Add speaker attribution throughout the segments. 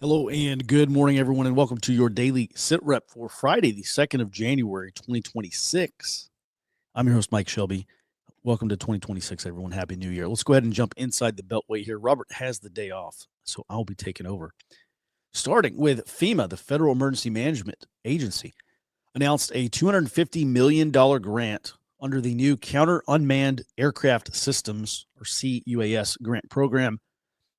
Speaker 1: Hello and good morning, everyone, and welcome to your daily sit rep for Friday, the 2nd of January, 2026. I'm your host, Mike Shelby. Welcome to 2026, everyone. Happy New Year. Let's go ahead and jump inside the Beltway here. Robert has the day off, so I'll be taking over. Starting with FEMA, the Federal Emergency Management Agency, announced a $250 million grant under the new Counter Unmanned Aircraft Systems, or CUAS, grant program.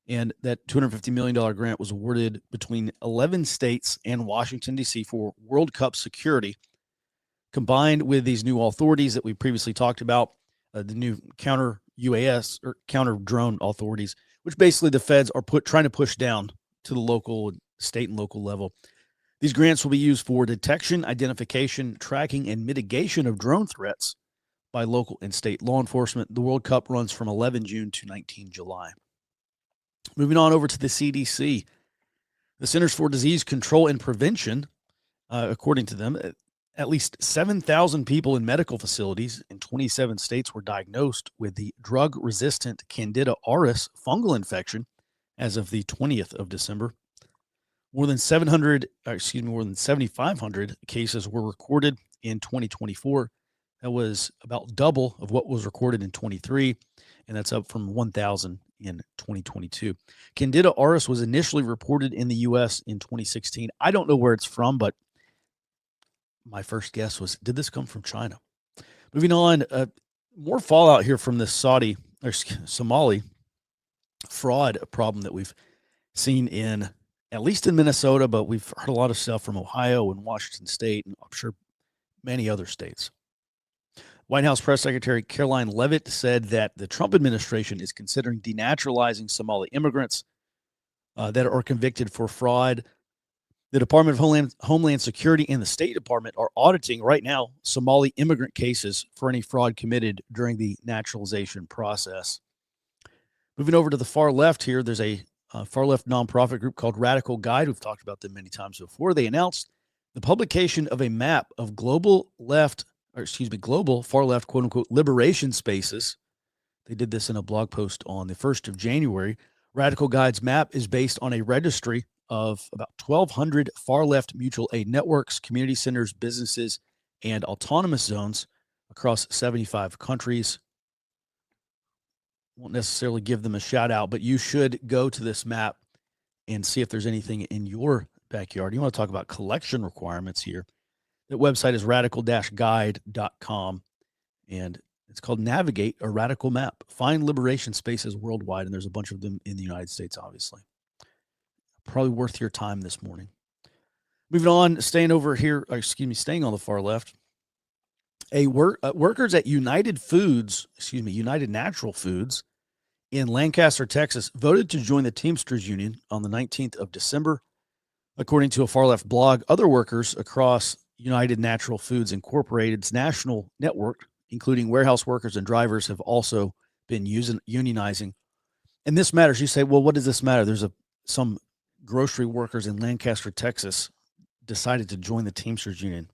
Speaker 1: And that $250 million grant was awarded between 11 states and Washington, D.C. for World Cup security. Combined with these new authorities that we previously talked about, the new counter UAS or counter drone authorities, which basically the feds are trying to push down to the local, state and local level. These grants will be used for detection, identification, tracking, and mitigation of drone threats by local and state law enforcement. The World Cup runs from 11 June to 19 July. Moving on over to the CDC, the Centers for Disease Control and Prevention, according to them, at least 7,000 people in medical facilities in 27 states were diagnosed with the drug-resistant Candida auris fungal infection as of the 20th of December. More than 7,500 cases were recorded in 2024. That was about double of what was recorded in 23, and that's up from 1,000 in 2022. Candida auris was initially reported in the U.S. in 2016. I don't know where it's from, but my first guess was, did this come from China? Moving on, more fallout here from this Somali fraud problem that we've seen at least in Minnesota, but we've heard a lot of stuff from Ohio and Washington State, and I'm sure many other states. White House Press Secretary Caroline Leavitt said that the Trump administration is considering denaturalizing Somali immigrants that are convicted for fraud. The Department of Homeland Security and the State Department are auditing right now Somali immigrant cases for any fraud committed during the naturalization process. Moving over to the far left here, there's a far left nonprofit group called Radical Guide. We've talked about them many times before. They announced the publication of a map of global far left, quote unquote, liberation spaces. They did this in a blog post on the 1st of January. Radical Guide's map is based on a registry of about 1,200 far left mutual aid networks, community centers, businesses, and autonomous zones across 75 countries. Won't necessarily give them a shout out, but you should go to this map and see if there's anything in your backyard. You want to talk about collection requirements here. The website is radical-guide.com, and it's called Navigate a Radical Map. Find liberation spaces worldwide, and there's a bunch of them in the United States, obviously. Probably worth your time this morning. Moving on, staying on the far left. Workers at United Natural Foods in Lancaster, Texas, voted to join the Teamsters Union on the 19th of December. According to a far left blog, other workers across United Natural Foods Incorporated's national network, including warehouse workers and drivers, have also been unionizing. And this matters. You say, well, what does this matter? There's some grocery workers in Lancaster, Texas, decided to join the Teamsters Union.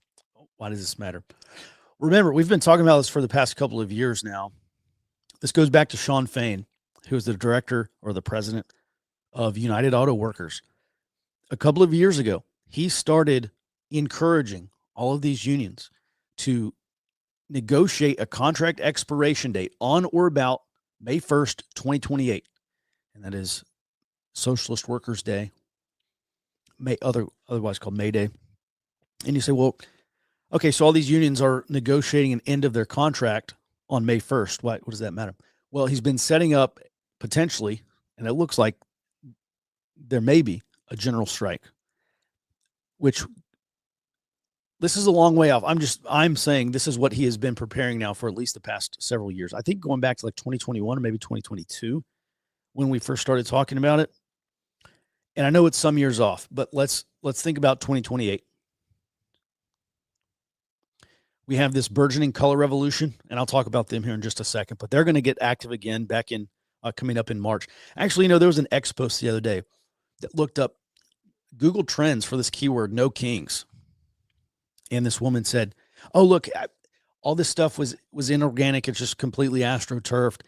Speaker 1: Why does this matter? Remember, we've been talking about this for the past couple of years now. This goes back to Sean Fain, who is the director or the president of United Auto Workers. A couple of years ago, he started encouraging all of these unions to negotiate a contract expiration date on or about May 1st, 2028. And that is Socialist Workers' Day, otherwise called May Day. And you say, well, okay, so all these unions are negotiating an end of their contract on May 1st. What does that matter? Well, he's been setting up potentially, and it looks like there may be a general strike, which this is a long way off. I'm saying this is what he has been preparing now for at least the past several years. I think going back to like 2021 or maybe 2022 when we first started talking about it. And I know it's some years off, but let's think about 2028. We have this burgeoning color revolution, and I'll talk about them here in just a second, but they're going to get active again back in coming up in March. Actually, there was an X post the other day that looked up Google Trends for this keyword, no kings. And this woman said, oh, look, all this stuff was inorganic. It's just completely astroturfed.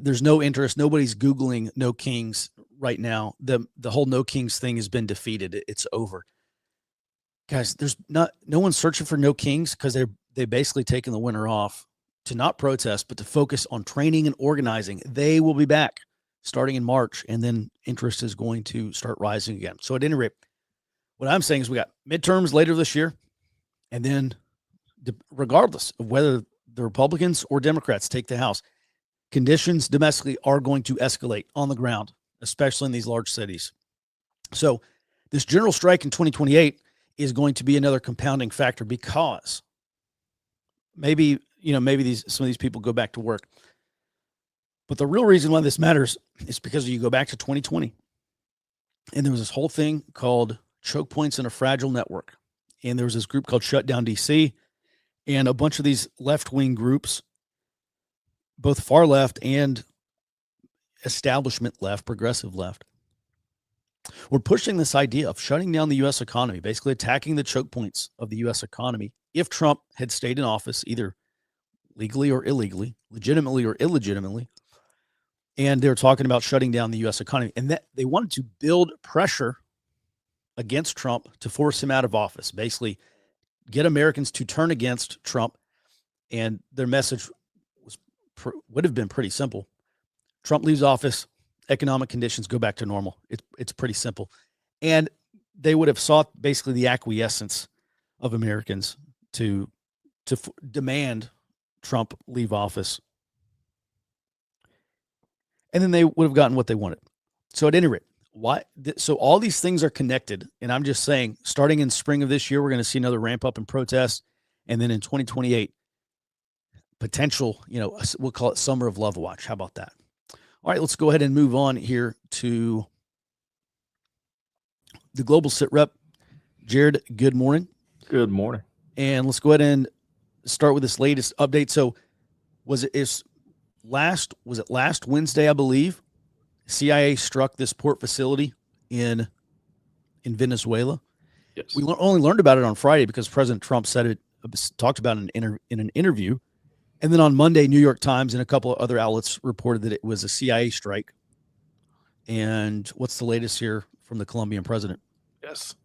Speaker 1: There's no interest. Nobody's Googling no kings right now. The whole no kings thing has been defeated. It's over. Guys, there's not no one's searching for no kings because they basically taken the winter off to not protest, but to focus on training and organizing. They will be back starting in March, and then interest is going to start rising again. So at any rate, what I'm saying is we got midterms later this year, and then regardless of whether the Republicans or Democrats take the House, conditions domestically are going to escalate on the ground, especially in these large cities. So this general strike in 2028 is going to be another compounding factor because maybe some of these people go back to work. But the real reason why this matters is because you go back to 2020, and there was this whole thing called choke points in a fragile network. And there was this group called Shut Down DC, and a bunch of these left-wing groups, both far left and establishment left, progressive left, were pushing this idea of shutting down the U.S. economy, basically attacking the choke points of the U.S. economy if Trump had stayed in office, either legally or illegally, legitimately or illegitimately. And they were talking about shutting down the U.S. economy. And that they wanted to build pressure against Trump to force him out of office, basically get Americans to turn against Trump. And their message would have been pretty simple. Trump leaves office, economic conditions go back to normal. It's pretty simple. And they would have sought basically the acquiescence of Americans to demand Trump leave office. And then they would have gotten what they wanted. So at any rate, so all these things are connected. And I'm just saying, starting in spring of this year, we're going to see another ramp up in protests. And then in 2028, potential, we'll call it summer of love watch. How about that? All right, let's go ahead and move on here to the global sit rep. Jared, good morning.
Speaker 2: Good morning.
Speaker 1: And let's go ahead and start with this latest update. So was it last Wednesday, I believe, CIA struck this port facility in Venezuela?
Speaker 2: Yes.
Speaker 1: We only learned about it on Friday because President Trump talked about it in an interview. And then on Monday, New York Times and a couple of other outlets reported that it was a CIA strike. And what's the latest here from the Colombian president?
Speaker 2: Yes.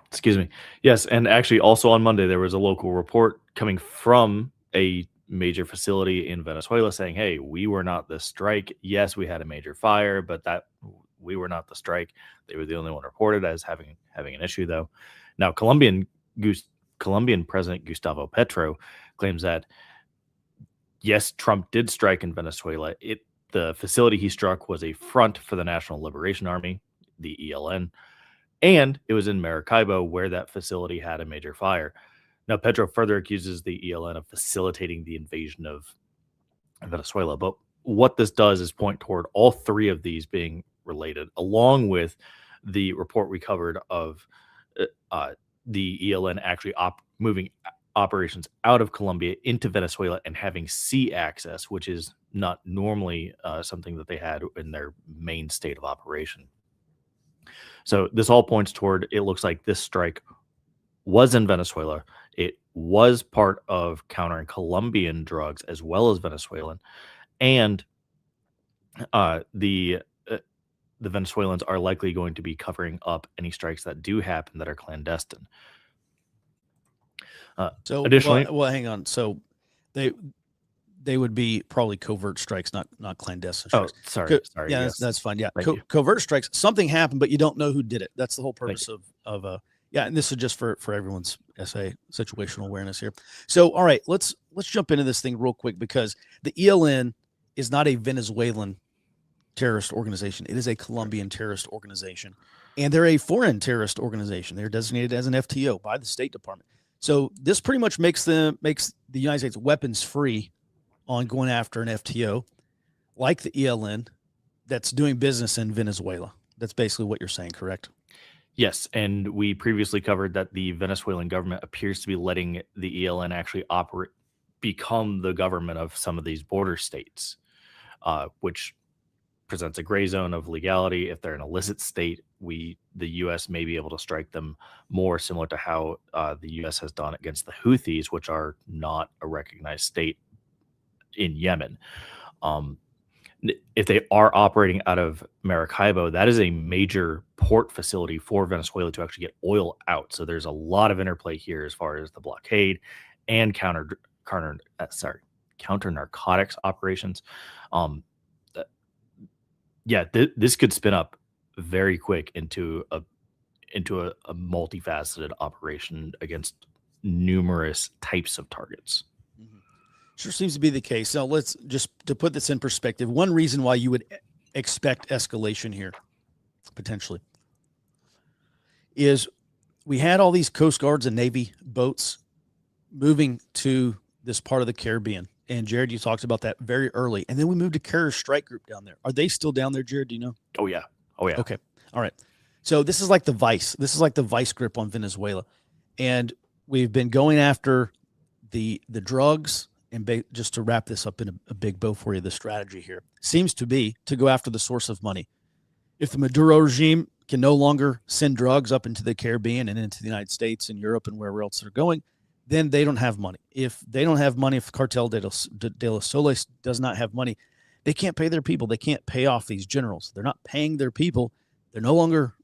Speaker 2: Excuse me. Yes. And actually, also on Monday, there was a local report coming from a major facility in Venezuela saying, hey, we were not the strike. Yes, we had a major fire, but that we were not the strike. They were the only one reported as having an issue, though. Now, Colombian President Gustavo Petro claims that, yes, Trump did strike in Venezuela. The facility he struck was a front for the National Liberation Army, the ELN, and it was in Maracaibo where that facility had a major fire. Now, Petro further accuses the ELN of facilitating the invasion of Venezuela. But what this does is point toward all three of these being related, along with the report we covered of the ELN actually moving operations out of Colombia into Venezuela and having sea access, which is not normally something that they had in their main state of operation. So this all points toward, it looks like this strike was in Venezuela. It was part of countering Colombian drugs as well as Venezuelan. And the Venezuelans are likely going to be covering up any strikes that do happen that are clandestine.
Speaker 1: Additionally, well, hang on. So they would be probably covert strikes, not clandestine strikes.
Speaker 2: Oh, sorry.
Speaker 1: Yeah, yes. That's fine. Yeah, covert strikes. Something happened, but you don't know who did it. That's the whole purpose of yeah. And this is just for everyone's situational awareness here. So, all right, let's jump into this thing real quick because the ELN is not a Venezuelan terrorist organization. It is a Colombian terrorist organization, and they're a foreign terrorist organization. They're designated as an FTO by the State Department. So this pretty much makes the United States weapons free on going after an FTO like the ELN that's doing business in Venezuela. That's basically what you're saying, correct?
Speaker 2: Yes, and we previously covered that the Venezuelan government appears to be letting the ELN actually become the government of some of these border states, which presents a gray zone of legality. If they're an illicit state, the U.S. may be able to strike them more similar to how the U.S. has done against the Houthis, which are not a recognized state in Yemen. if they are operating out of Maracaibo, that is a major port facility for Venezuela to actually get oil out. So there's a lot of interplay here as far as the blockade and counter narcotics operations. Um, th- yeah, this could spin up very quick into a multifaceted operation against numerous types of targets.
Speaker 1: Mhm. Sure seems to be the case. So let's just to put this in perspective. One reason why you would expect escalation here potentially is we had all these Coast Guards and Navy boats moving to this part of the Caribbean. And Jared, you talked about that very early. And then we moved a carrier strike group down there. Are they still down there, Jared? Do you know?
Speaker 2: Oh yeah, oh yeah.
Speaker 1: Okay. All right. So this is like the vice. This is like the vice grip on Venezuela. And we've been going after the drugs. And just to wrap this up in a big bow for you, the strategy here seems to be to go after the source of money. If the Maduro regime can no longer send drugs up into the Caribbean and into the United States and Europe and wherever else they're going, then they don't have money. If they don't have money, if Cartel de los Soles does not have money, they can't pay their people. They can't pay off these generals. They're not paying their people. They're no longer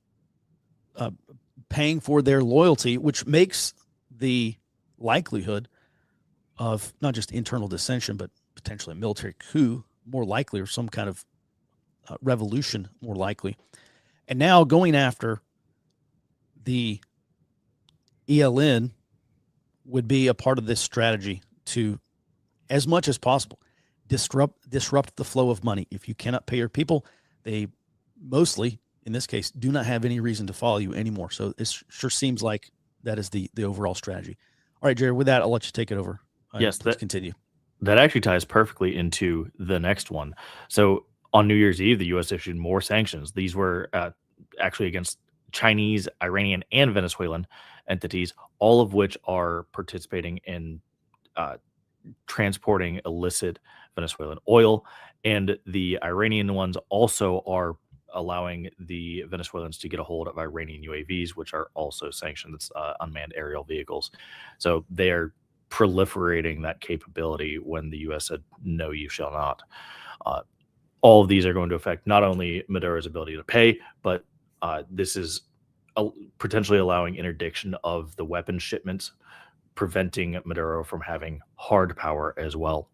Speaker 1: paying for their loyalty, which makes the likelihood of not just internal dissension, but potentially a military coup more likely, or some kind of revolution more likely. And now going after the ELN would be a part of this strategy to, as much as possible, disrupt the flow of money. If you cannot pay your people, they mostly, in this case, do not have any reason to follow you anymore. So it sure seems like that is the overall strategy. All right, Jared, with that, I'll let you take it over.
Speaker 2: Yes,
Speaker 1: please continue.
Speaker 2: That actually ties perfectly into the next one. So on New Year's Eve, the U.S. issued more sanctions. These were actually against Chinese, Iranian, and Venezuelan entities, all of which are participating in transporting illicit Venezuelan oil. And the Iranian ones also are allowing the Venezuelans to get a hold of Iranian UAVs, which are also sanctioned. That's unmanned aerial vehicles. So they are proliferating that capability when the U.S. said, no, you shall not. All of these are going to affect not only Maduro's ability to pay, but this is potentially allowing interdiction of the weapon shipments, preventing Maduro from having hard power as well.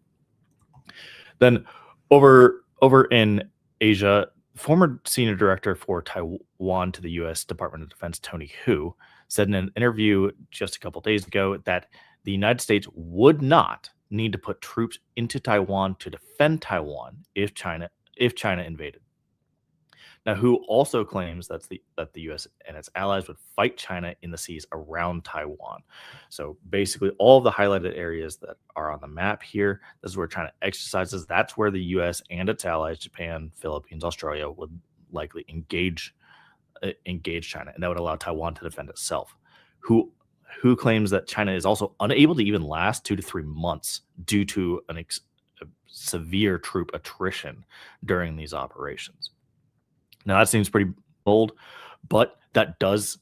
Speaker 2: Then over in Asia, former senior director for Taiwan to the U.S. Department of Defense, Tony Hu, said in an interview just a couple days ago that the United States would not need to put troops into Taiwan to defend Taiwan if China invaded. Now, Hu also claims that the U.S. and its allies would fight China in the seas around Taiwan. So basically, all of the highlighted areas that are on the map here, this is where China exercises. That's where the U.S. and its allies, Japan, Philippines, Australia, would likely engage China, and that would allow Taiwan to defend itself. Who claims that China is also unable to even last 2 to 3 months due to a severe troop attrition during these operations. Now that seems pretty bold, but that does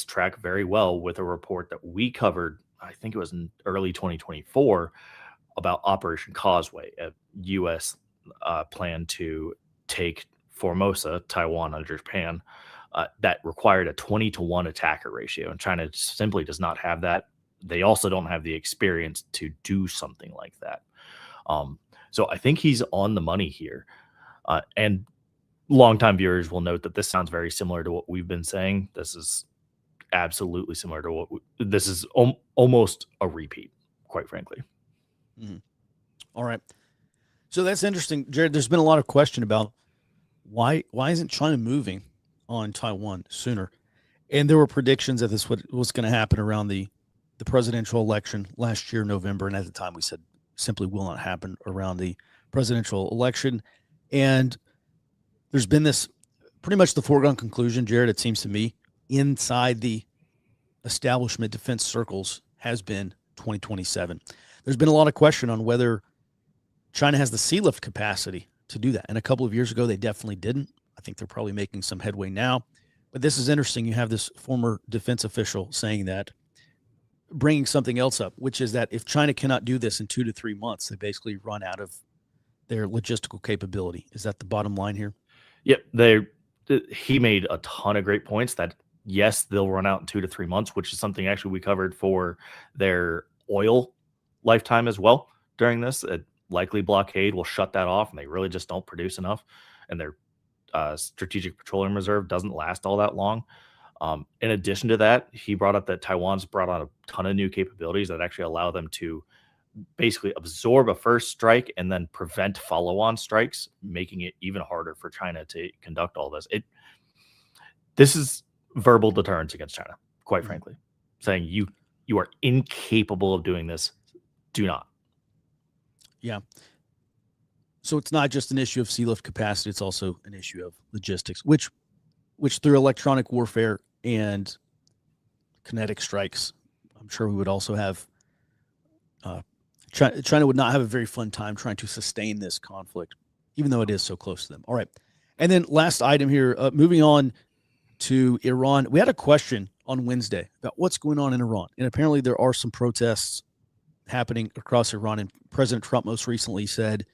Speaker 2: track very well with a report that we covered, I think it was in early 2024, about Operation Causeway, a U.S. plan to take Formosa, Taiwan under Japan, that required a 20-to-1 attacker ratio, and China simply does not have that. They also don't have the experience to do something like that. So I think he's on the money here. And longtime viewers will note that this sounds very similar to what we've been saying. This is absolutely similar to this is almost a repeat, quite frankly.
Speaker 1: Mm-hmm. All right. So that's interesting, Jared. There's been a lot of question about why isn't China moving on Taiwan sooner? And there were predictions that this was going to happen around the presidential election last year, November. And at the time we said simply will not happen around the presidential election. And there's been this pretty much the foregone conclusion, Jared, it seems to me, inside the establishment defense circles has been 2027. There's been a lot of question on whether China has the sea lift capacity to do that. And a couple of years ago, they definitely didn't. I think they're probably making some headway now. But this is interesting. You have this former defense official saying that, bringing something else up, which is that if China cannot do this in 2 to 3 months, they basically run out of their logistical capability. Is that the bottom line here?
Speaker 2: Yep, he made a ton of great points that yes, they'll run out in 2 to 3 months, which is something actually we covered for their oil lifetime as well during this. A likely blockade will shut that off, and they really just don't produce enough, and their strategic petroleum reserve doesn't last all that long. In addition to that, he brought up that Taiwan's brought on a ton of new capabilities that actually allow them to basically absorb a first strike and then prevent follow-on strikes, making it even harder for China to conduct all this. This is verbal deterrence against China, quite
Speaker 1: Mhm.
Speaker 2: frankly, saying you are incapable of doing this. Do not.
Speaker 1: Yeah. So it's not just an issue of sea lift capacity; it's also an issue of logistics, which through electronic warfare and kinetic strikes, I'm sure we would also have. China would not have a very fun time trying to sustain this conflict, even though it is so close to them. All right, and then last item here, moving on to Iran. We had a question on Wednesday about what's going on in Iran, and apparently there are some protests happening across Iran. And President Trump most recently said,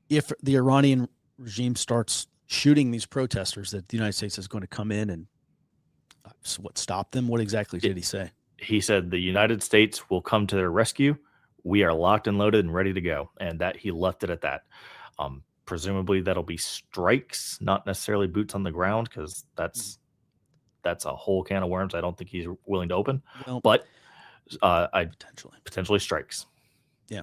Speaker 1: if the Iranian regime starts shooting these protesters, that the United States is going to come in and stop them. What exactly did he say?
Speaker 2: He said the United States will come to their rescue. We are locked and loaded and ready to go, and that he left it at that. Presumably that'll be strikes, not necessarily boots on the ground, because that's a whole can of worms I don't think he's willing to open.
Speaker 1: Well,
Speaker 2: but I
Speaker 1: potentially
Speaker 2: strikes.
Speaker 1: Yeah.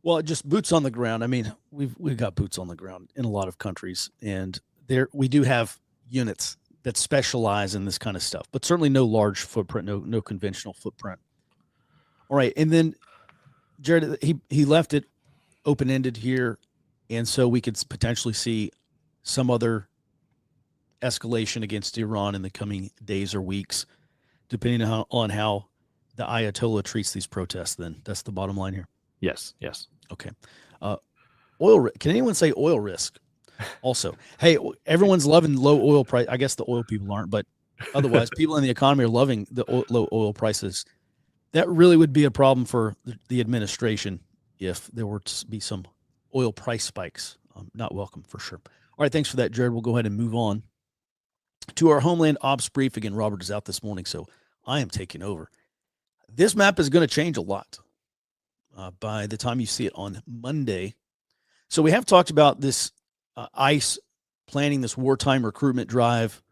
Speaker 1: Well, just boots on the ground. I mean, we've got boots on the ground in a lot of countries, and we do have units that specialize in this kind of stuff, but certainly no large footprint, no conventional footprint. All right, and then Jared, he left it open ended here, and so we could potentially see some other escalation against Iran in the coming days or weeks, depending on how the Ayatollah treats these protests. Then that's the bottom line here.
Speaker 2: Yes.
Speaker 1: Okay. Oil. Can anyone say oil risk? Also, hey, everyone's loving low oil price. I guess the oil people aren't, but otherwise, people in the economy are loving the low oil prices. That really would be a problem for the administration if there were to be some oil price spikes. Not welcome for sure. All right, thanks for that, Jared. We'll go ahead and move on to our Homeland Ops brief. Again, Robert is out this morning, so I am taking over. This map is going to change a lot by the time you see it on Monday. So we have talked about this ICE planning this wartime recruitment drive.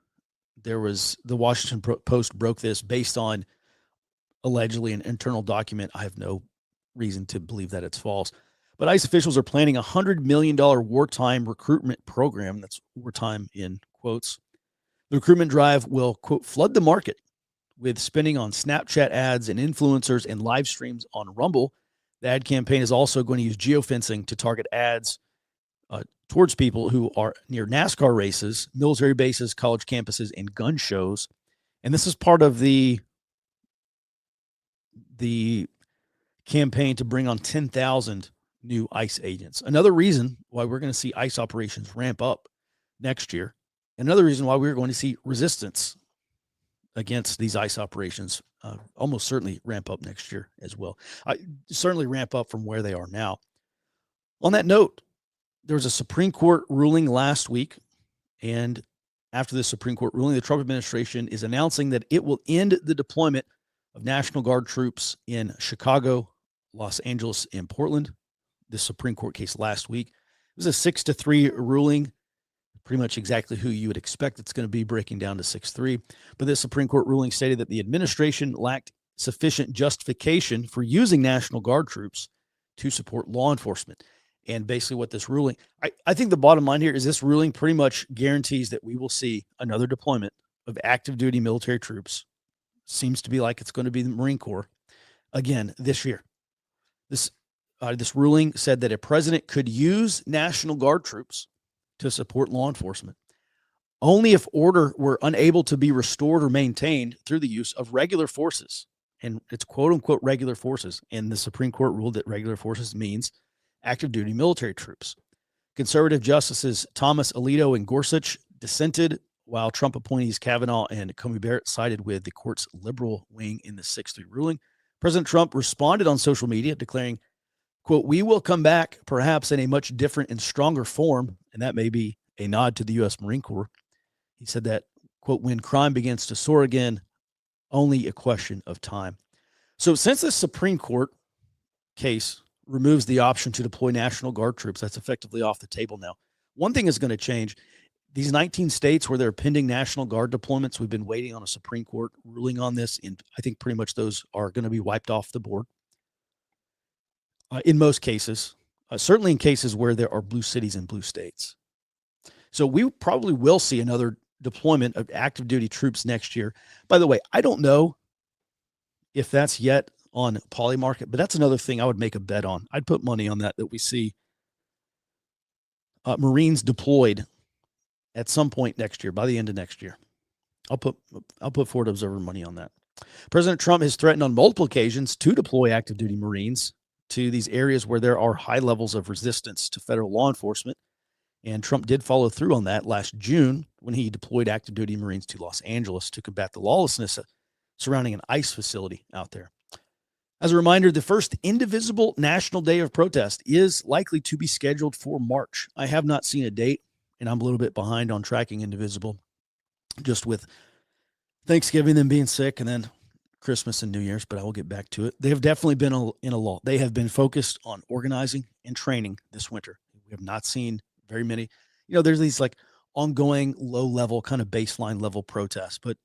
Speaker 1: There was the Washington Post broke this based on allegedly an internal document. I have no reason to believe that it's false. But ICE officials are planning a $100 million wartime recruitment program. That's wartime in quotes. The recruitment drive will, quote, flood the market with spending on Snapchat ads and influencers and live streams on Rumble. The ad campaign is also going to use geofencing to target ads towards people who are near NASCAR races, military bases, college campuses, and gun shows. And this is part of the campaign to bring on 10,000 new ICE agents. Another reason why we're going to see ICE operations ramp up next year. Another reason why we're going to see resistance against these ICE operations almost certainly ramp up next year as well. Certainly ramp up from where they are now. On that note, there was a Supreme Court ruling last week, and after the Supreme Court ruling, the Trump administration is announcing that it will end the deployment of National Guard troops in Chicago, Los Angeles, and Portland. The Supreme Court case last week. It was a 6-3 ruling, pretty much exactly who you would expect it's going to be, breaking down to 6-3. But the Supreme Court ruling stated that the administration lacked sufficient justification for using National Guard troops to support law enforcement. And basically what this ruling, I think the bottom line here is this ruling pretty much guarantees that we will see another deployment of active duty military troops. Seems to be like it's going to be the Marine Corps again this year. This ruling said that a president could use National Guard troops to support law enforcement only if order were unable to be restored or maintained through the use of regular forces. And it's quote unquote regular forces. And the Supreme Court ruled that regular forces means active duty military troops. Conservative justices Thomas Alito and Gorsuch dissented, while Trump appointees Kavanaugh and Comey Barrett sided with the court's liberal wing in the 6-3 ruling. President Trump responded on social media declaring, Quote, we will come back perhaps in a much different and stronger form, and that may be a nod to the U.S. Marine Corps. He said that, quote, when crime begins to soar again, only a question of time. So since the Supreme Court case removes the option to deploy National Guard troops, that's effectively off the table now. One thing is going to change. These 19 states where there are pending National Guard deployments, we've been waiting on a Supreme Court ruling on this, and I think pretty much those are going to be wiped off the board. In most cases, certainly in cases where there are blue cities and blue states. So we probably will see another deployment of active duty troops next year. By the way, I don't know if that's yet on Polymarket, but that's another thing I would make a bet on. I'd put money on that we see Marines deployed at some point next year, by the end of next year. I'll put Ford Observer money on that. President Trump has threatened on multiple occasions to deploy active duty Marines to these areas where there are high levels of resistance to federal law enforcement. And Trump did follow through on that last June when he deployed active duty Marines to Los Angeles to combat the lawlessness surrounding an ICE facility out there. As a reminder, the first indivisible National Day of Protest is likely to be scheduled for March. I have not seen a date, and I'm a little bit behind on tracking indivisible, just with Thanksgiving, them being sick, and then Christmas and New Year's, but I will get back to it. They have definitely been in a lull. They have been focused on organizing and training this winter. We have not seen very many. There's these like ongoing low level, kind of baseline level protests, but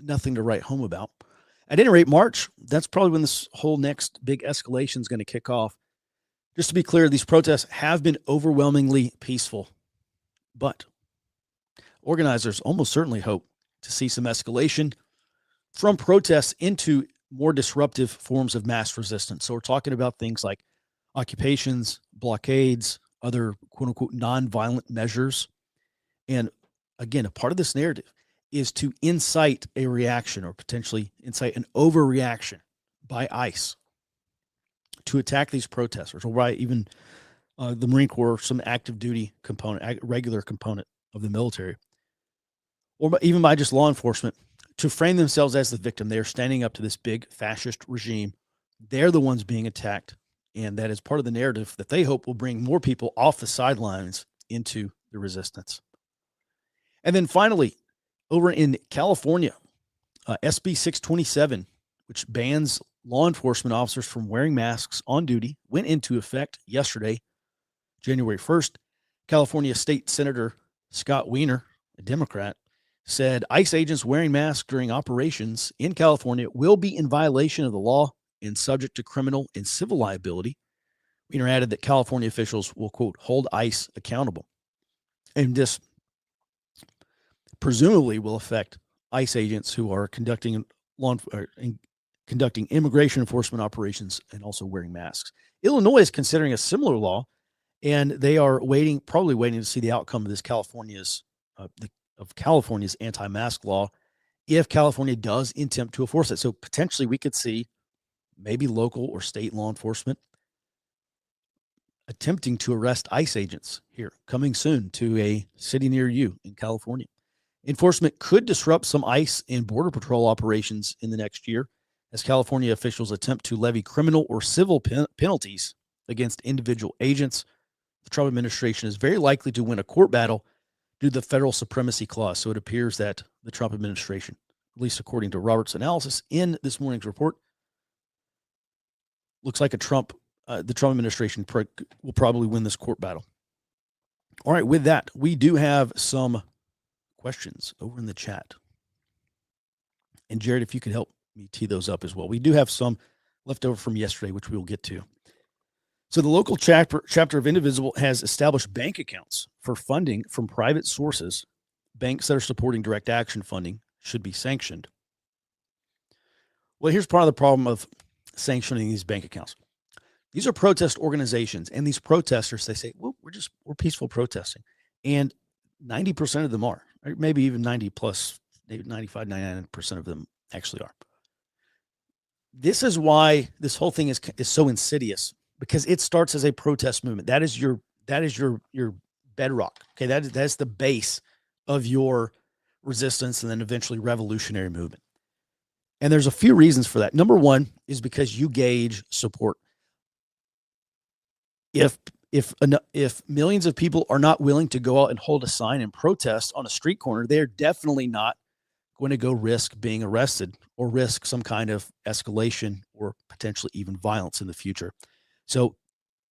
Speaker 1: nothing to write home about. At any rate, March, that's probably when this whole next big escalation is going to kick off. Just to be clear, these protests have been overwhelmingly peaceful, but organizers almost certainly hope to see some escalation from protests into more disruptive forms of mass resistance. So we're talking about things like occupations, blockades, other quote unquote nonviolent measures. And again, a part of this narrative is to incite a reaction or potentially incite an overreaction by ICE to attack these protesters, or by even the Marine Corps, some active duty component, regular component of the military, or even by just law enforcement, to frame themselves as the victim. They are standing up to this big fascist regime. They're the ones being attacked. And that is part of the narrative that they hope will bring more people off the sidelines into the resistance. And then finally, over in California, SB 627, which bans law enforcement officers from wearing masks on duty, went into effect yesterday, January 1st. California State Senator Scott Wiener, a Democrat, said ICE agents wearing masks during operations in California will be in violation of the law and subject to criminal and civil liability. Wiener added that California officials will, quote, hold ICE accountable. And this presumably will affect ICE agents who are conducting immigration enforcement operations and also wearing masks. Illinois is considering a similar law, and they are probably waiting to see the outcome of this California's anti-mask law, if California does attempt to enforce it. So potentially we could see maybe local or state law enforcement attempting to arrest ICE agents here, coming soon to a city near you in California. Enforcement could disrupt some ICE and Border Patrol operations in the next year, as California officials attempt to levy criminal or civil penalties against individual agents. The Trump administration is very likely to win a court battle due to the federal supremacy clause. So it appears that the Trump administration, at least according to Robert's analysis in this morning's report, looks like the Trump administration will probably win this court battle. All right, with that, we do have some questions over in the chat. And Jared, if you could help me tee those up as well. We do have some left over from yesterday, which we will get to. So the local chapter of Indivisible has established bank accounts for funding from private sources. Banks that are supporting direct action funding should be sanctioned. Well, here's part of the problem of sanctioning these bank accounts. These are protest organizations, and these protesters, they say, well, we're peaceful protesting. And 90% of them are, or maybe even 90 plus, maybe 95, 99% of them actually are. This is why this whole thing is so insidious, because it starts as a protest movement. That is your bedrock. Okay, that's the base of your resistance and then eventually revolutionary movement. And there's a few reasons for that. Number one is because you gauge support. if millions of people are not willing to go out and hold a sign and protest on a street corner, they're definitely not going to go risk being arrested or risk some kind of escalation or potentially even violence in the future. So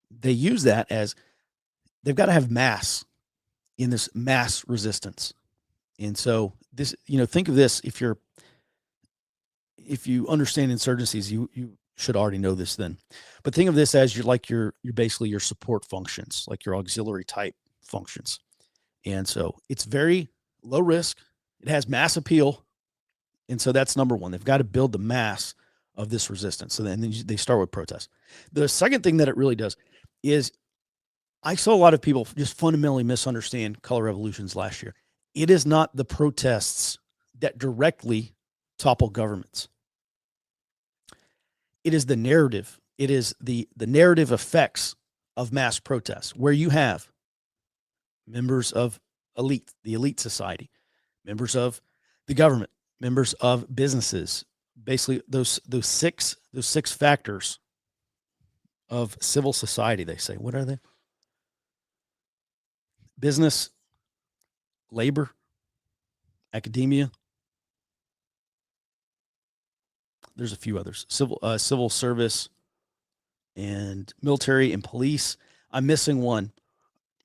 Speaker 1: they use that as they've got to have mass in this mass resistance. And so this, think of this, if you understand insurgencies, you should already know this then. But think of this as you're basically your support functions, like your auxiliary type functions. And so it's very low risk. It has mass appeal. And so that's number one. They've got to build the mass of this resistance. So then they start with protests. The second thing that it really does is I saw a lot of people just fundamentally misunderstand color revolutions last year. It is not the protests that directly topple governments. It is the narrative. It is the narrative effects of mass protests, where you have members of the elite society, members of the government, members of businesses, basically those six factors of civil society, they say. What are they? Business, labor, academia. There's a few others. Civil service and military and police. I'm missing one,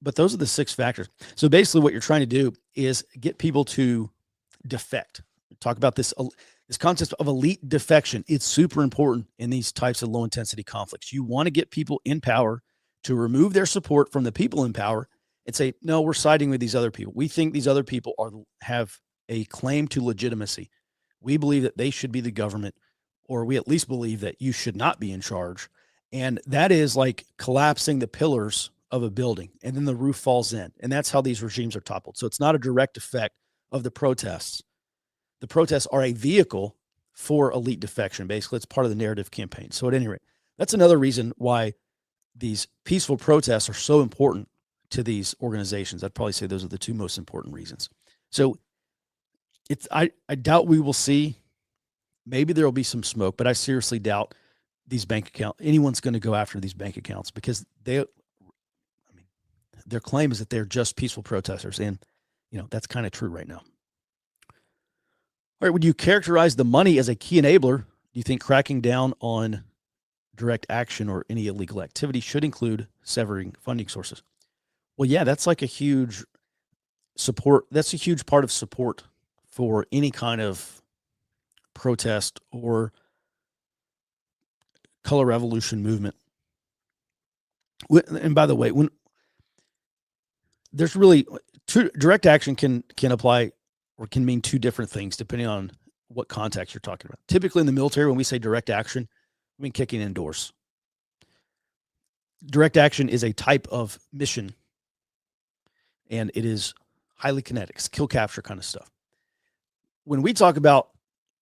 Speaker 1: but those are the six factors. So basically what you're trying to do is get people to defect. Talk about this concept of elite defection. It's super important in these types of low intensity conflicts. You want to get people in power to remove their support from the people in power and say, no, we're siding with these other people. We think these other people have a claim to legitimacy. We believe that they should be the government, or we at least believe that you should not be in charge. And that is like collapsing the pillars of a building, and then the roof falls in. And that's how these regimes are toppled. So it's not a direct effect of the protests. The protests are a vehicle for elite defection. Basically, it's part of the narrative campaign. So at any rate, that's another reason why these peaceful protests are so important to these organizations. I'd probably say those are the two most important reasons. So I doubt we will see, maybe there will be some smoke, but I seriously doubt anyone's going to go after these bank accounts, because their claim is that they're just peaceful protesters. And, that's kind of true right now. All right, would you characterize the money as a key enabler? Do you think cracking down on direct action or any illegal activity should include severing funding sources? Well, yeah, that's like a huge support. That's a huge part of support for any kind of protest or color revolution movement. And by the way, when there's really direct action can apply or can mean two different things depending on what context you're talking about. Typically in the military, when we say direct action, I mean kicking in doors. Direct action is a type of mission, and it is highly kinetic, it's kill capture kind of stuff. When we talk about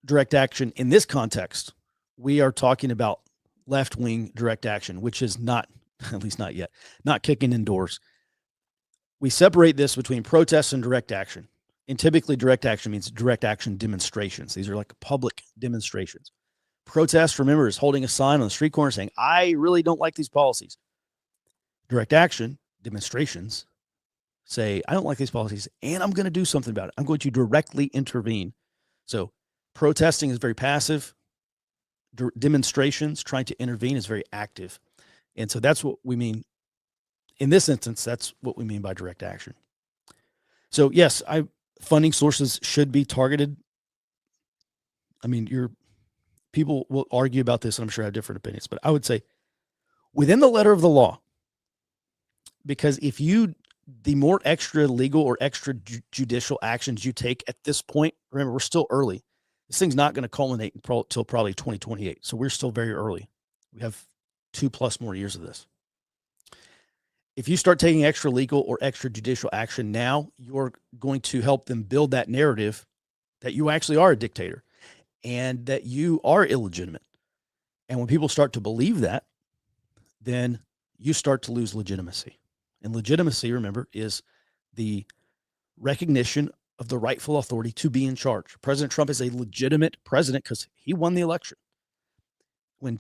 Speaker 1: direct action in this context, we are talking about left-wing direct action, which is not, at least not yet, not kicking in doors. We separate this between protests and direct action. And typically direct action means direct action demonstrations. These are like public demonstrations. Protest, remember, is holding a sign on the street corner saying, I really don't like these policies. Direct action demonstrations say, I don't like these policies and I'm going to do something about it. I'm going to directly intervene. So protesting is very passive. Demonstrations, trying to intervene, is very active. And so that's what we mean. In this instance, that's what we mean by direct action. So yes, funding sources should be targeted. I mean, people will argue about this, and I'm sure have different opinions, but I would say within the letter of the law, because the more extra legal or extra judicial actions you take at this point, remember, we're still early. This thing's not going to culminate until probably 2028. So we're still very early. We have 2+ more years of this. If you start taking extra legal or extra judicial action now, you're going to help them build that narrative that you actually are a dictator and that you are illegitimate. And when people start to believe that, then you start to lose legitimacy. And legitimacy, remember, is the recognition of the rightful authority to be in charge. President Trump is a legitimate president because he won the election. When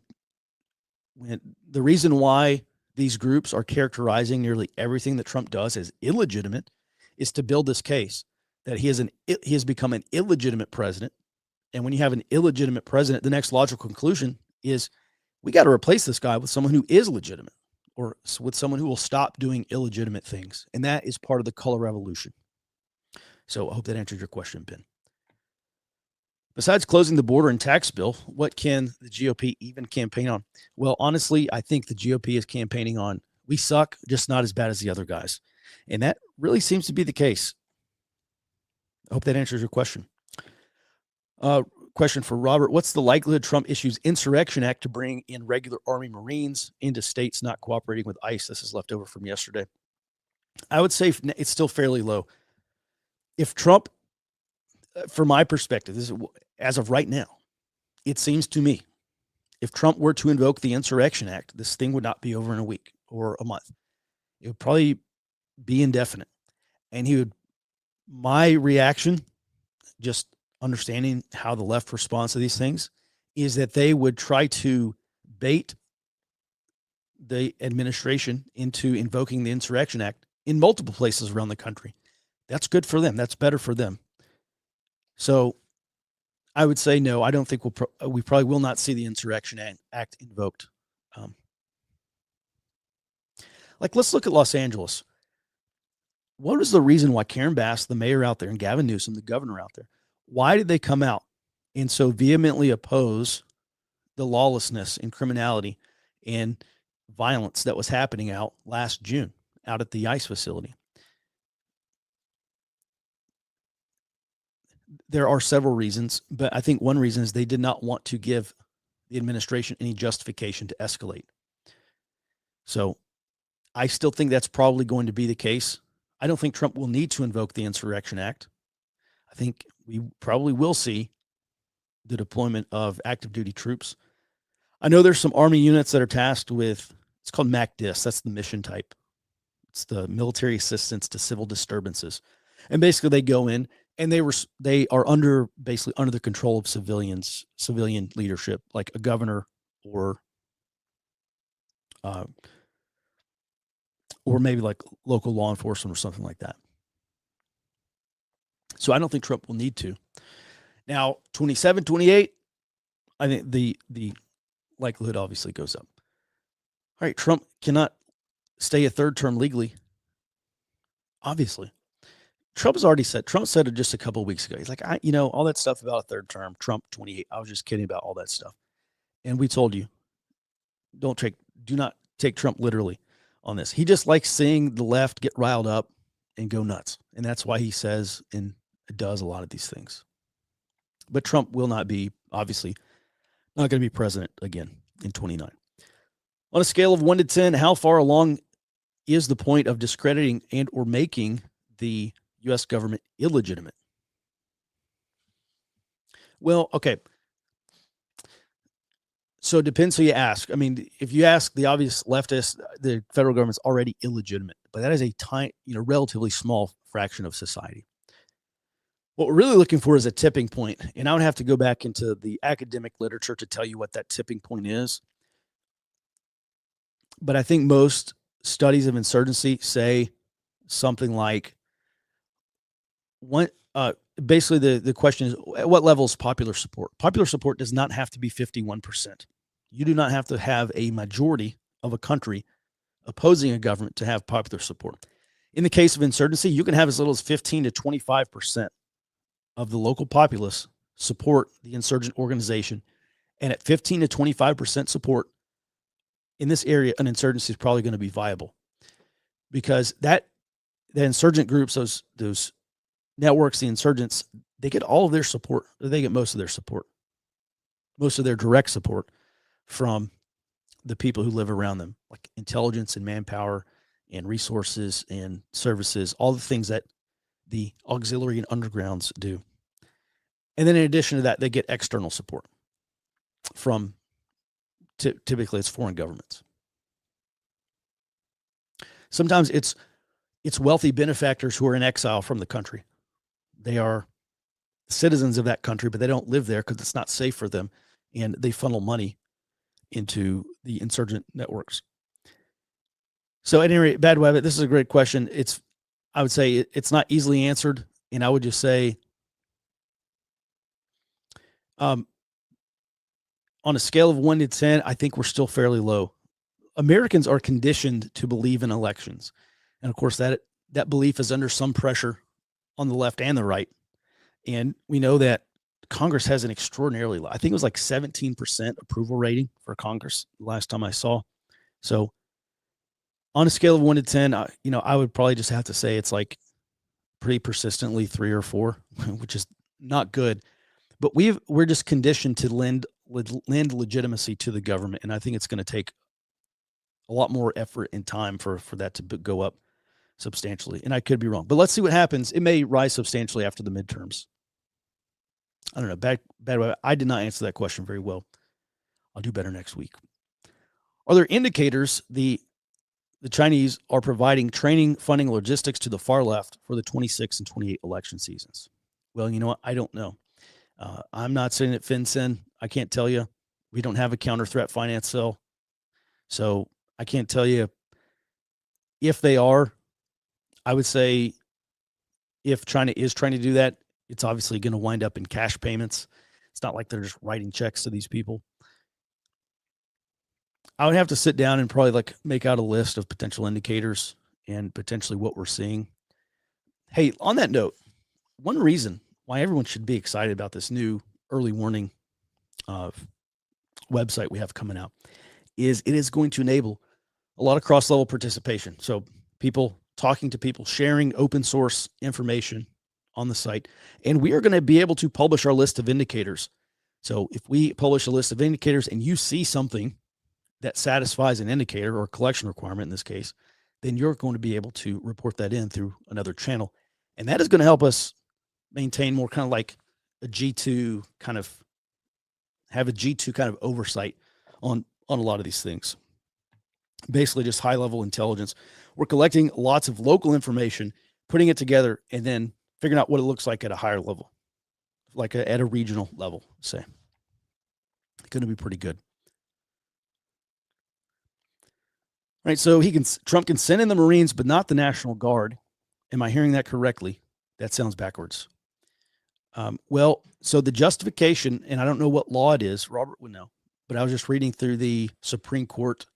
Speaker 1: the reason why these groups are characterizing nearly everything that Trump does as illegitimate is to build this case that he has become an illegitimate president. And when you have an illegitimate president, the next logical conclusion is we got to replace this guy with someone who is legitimate or with someone who will stop doing illegitimate things. And that is part of the color revolution. So I hope that answered your question, Ben. Besides closing the border and tax bill, what can the GOP even campaign on? Well, honestly, I think the GOP is campaigning on we suck, just not as bad as the other guys. And that really seems to be the case. I hope that answers your question. Question for Robert. What's the likelihood Trump issues Insurrection Act to bring in regular Army Marines into states not cooperating with ICE? This is left over from yesterday. I would say it's still fairly low. If Trump, from my perspective, this is as of right now, it seems to me, if Trump were to invoke the Insurrection Act, this thing would not be over in a week or a month. It would probably be indefinite. And my reaction, just understanding how the left responds to these things, is that they would try to bait the administration into invoking the Insurrection Act in multiple places around the country. That's good for them. That's better for them. So I would say no. I don't think we probably will not see the Insurrection Act invoked. Let's look at Los Angeles. What is the reason why Karen Bass, the mayor out there, and Gavin Newsom, the governor out there, why did they come out and so vehemently oppose the lawlessness and criminality and violence that was happening out last June out at the ICE facility? There are several reasons, but I think one reason is they did not want to give the administration any justification to escalate. So I still think that's probably going to be the case. I don't think Trump will need to invoke the Insurrection Act. I think we probably will see the deployment of active duty troops. I know there's some Army units that are tasked with, it's called MACDIS. That's the mission type. It's the military assistance to civil disturbances. And basically they go in and they are basically under the control of civilian leadership, like a governor or maybe like local law enforcement or something like that. So I don't think Trump will need to. Now, 27, 28, I think the likelihood obviously goes up. All right, Trump cannot stay a third term legally. Obviously. Trump said it just a couple of weeks ago. He's like, all that stuff about a third term, Trump 28. I was just kidding about all that stuff. And we told you, do not take Trump literally on this. He just likes seeing the left get riled up and go nuts. And that's why he says and does a lot of these things. But Trump will not be, obviously, not going to be president again in 29. On a scale of 1 to 10, how far along is the point of discrediting and or making the U.S. government illegitimate? Well, okay. So it depends who you ask. I mean, if you ask the obvious leftist, the federal government's already illegitimate, but that is a relatively small fraction of society. What we're really looking for is a tipping point, and I would have to go back into the academic literature to tell you what that tipping point is. But I think most studies of insurgency say something like, basically the question is, at what level is popular support? Popular support does not have to be 51%. You do not have to have a majority of a country opposing a government to have popular support. In the case of insurgency, you can have as little as 15 to 25% of the local populace support the insurgent organization. And at 15 to 25% support in this area, an insurgency is probably going to be viable, because the insurgent groups, those networks, the insurgents, they get all of their support. They get most of their support, most of their direct support from the people who live around them, like intelligence and manpower and resources and services, all the things that the auxiliary and undergrounds do. And then in addition to that, they get external support from, typically it's foreign governments. Sometimes it's wealthy benefactors who are in exile from the country. They are citizens of that country, but they don't live there because it's not safe for them. And they funnel money into the insurgent networks. So at any rate, Bad Web, this is a great question. I would say it's not easily answered. And I would just say, on a scale of 1 to 10, I think we're still fairly low. Americans are conditioned to believe in elections. And of course, that belief is under some pressure on the left and the right. And we know that Congress has an extraordinarily low, I think it was like 17% approval rating for Congress last time I saw. So on a scale of 1 to 10, I would probably just have to say it's like pretty persistently 3 or 4, which is not good. But we're just conditioned to lend legitimacy to the government, and I think it's going to take a lot more effort and time for that to go up substantially. And I could be wrong, but let's see what happens. It may rise substantially after the midterms. I don't know. Bad way. I did not answer that question very well. I'll do better next week. Are there indicators the Chinese are providing training, funding, logistics to the far left for the 26 and 28 election seasons? Well, you know what? I don't know. I'm not sitting at FinCEN. I can't tell you. We don't have a counter threat finance cell. So I can't tell you if they are. I would say if China is trying to do that, it's obviously going to wind up in cash payments. It's not like they're just writing checks to these people. I would have to sit down and probably make out a list of potential indicators and potentially what we're seeing. Hey, on that note, one reason why everyone should be excited about this new early warning website we have coming out is it is going to enable a lot of cross-level participation. So people talking to people, sharing open source information on the site. And we are going to be able to publish our list of indicators. So if we publish a list of indicators and you see something that satisfies an indicator or collection requirement in this case, then you're going to be able to report that in through another channel. And that is going to help us maintain more kind of like a G2 kind of have a G2 kind of oversight on a lot of these things. Basically just high level intelligence. We're collecting lots of local information, putting it together, and then figuring out what it looks like at a higher level, like at a regional level, say. Going to be pretty good. All right, so Trump can send in the Marines, but not the National Guard. Am I hearing that correctly? That sounds backwards. Well, so the justification, and I don't know what law it is, Robert would know, but I was just reading through the Supreme Court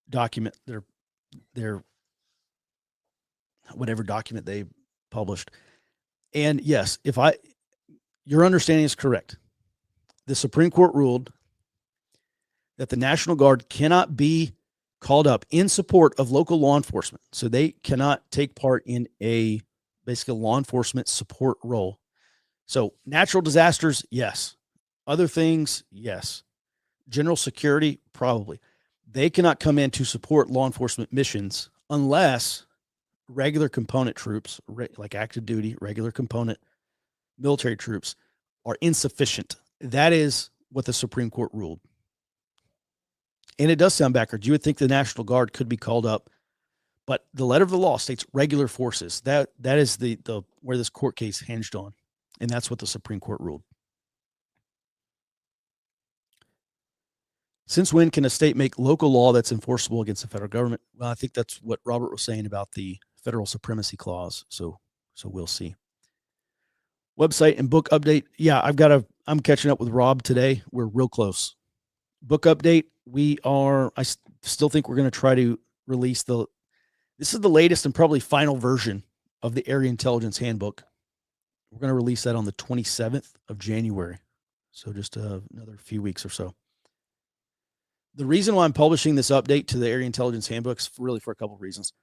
Speaker 1: document, their whatever document they published. And yes, your understanding is correct. The Supreme Court ruled that the National Guard cannot be called up in support of local law enforcement. So they cannot take part in basically law enforcement support role. So natural disasters, yes. Other things, yes. General security, probably. They cannot come in to support law enforcement missions unless regular component troops, like active duty, regular component military troops, are insufficient. That is what the Supreme Court ruled. And it does sound backwards. You would think the National Guard could be called up, but the letter of the law states regular forces. That is the where this court case hinged on, and that's what the Supreme Court ruled. Since when can a state make local law that's enforceable against the federal government? Well, I think that's what Robert was saying about the federal supremacy clause. So we'll see. Website and book update. Yeah, I'm catching up with Rob today. We're real close. Book update. I still think we're going to try to release this is the latest and probably final version of the Area Intelligence Handbook. We're going to release that on the 27th of January. So just another few weeks or so. The reason why I'm publishing this update to the Area Intelligence Handbook is really for a couple of reasons.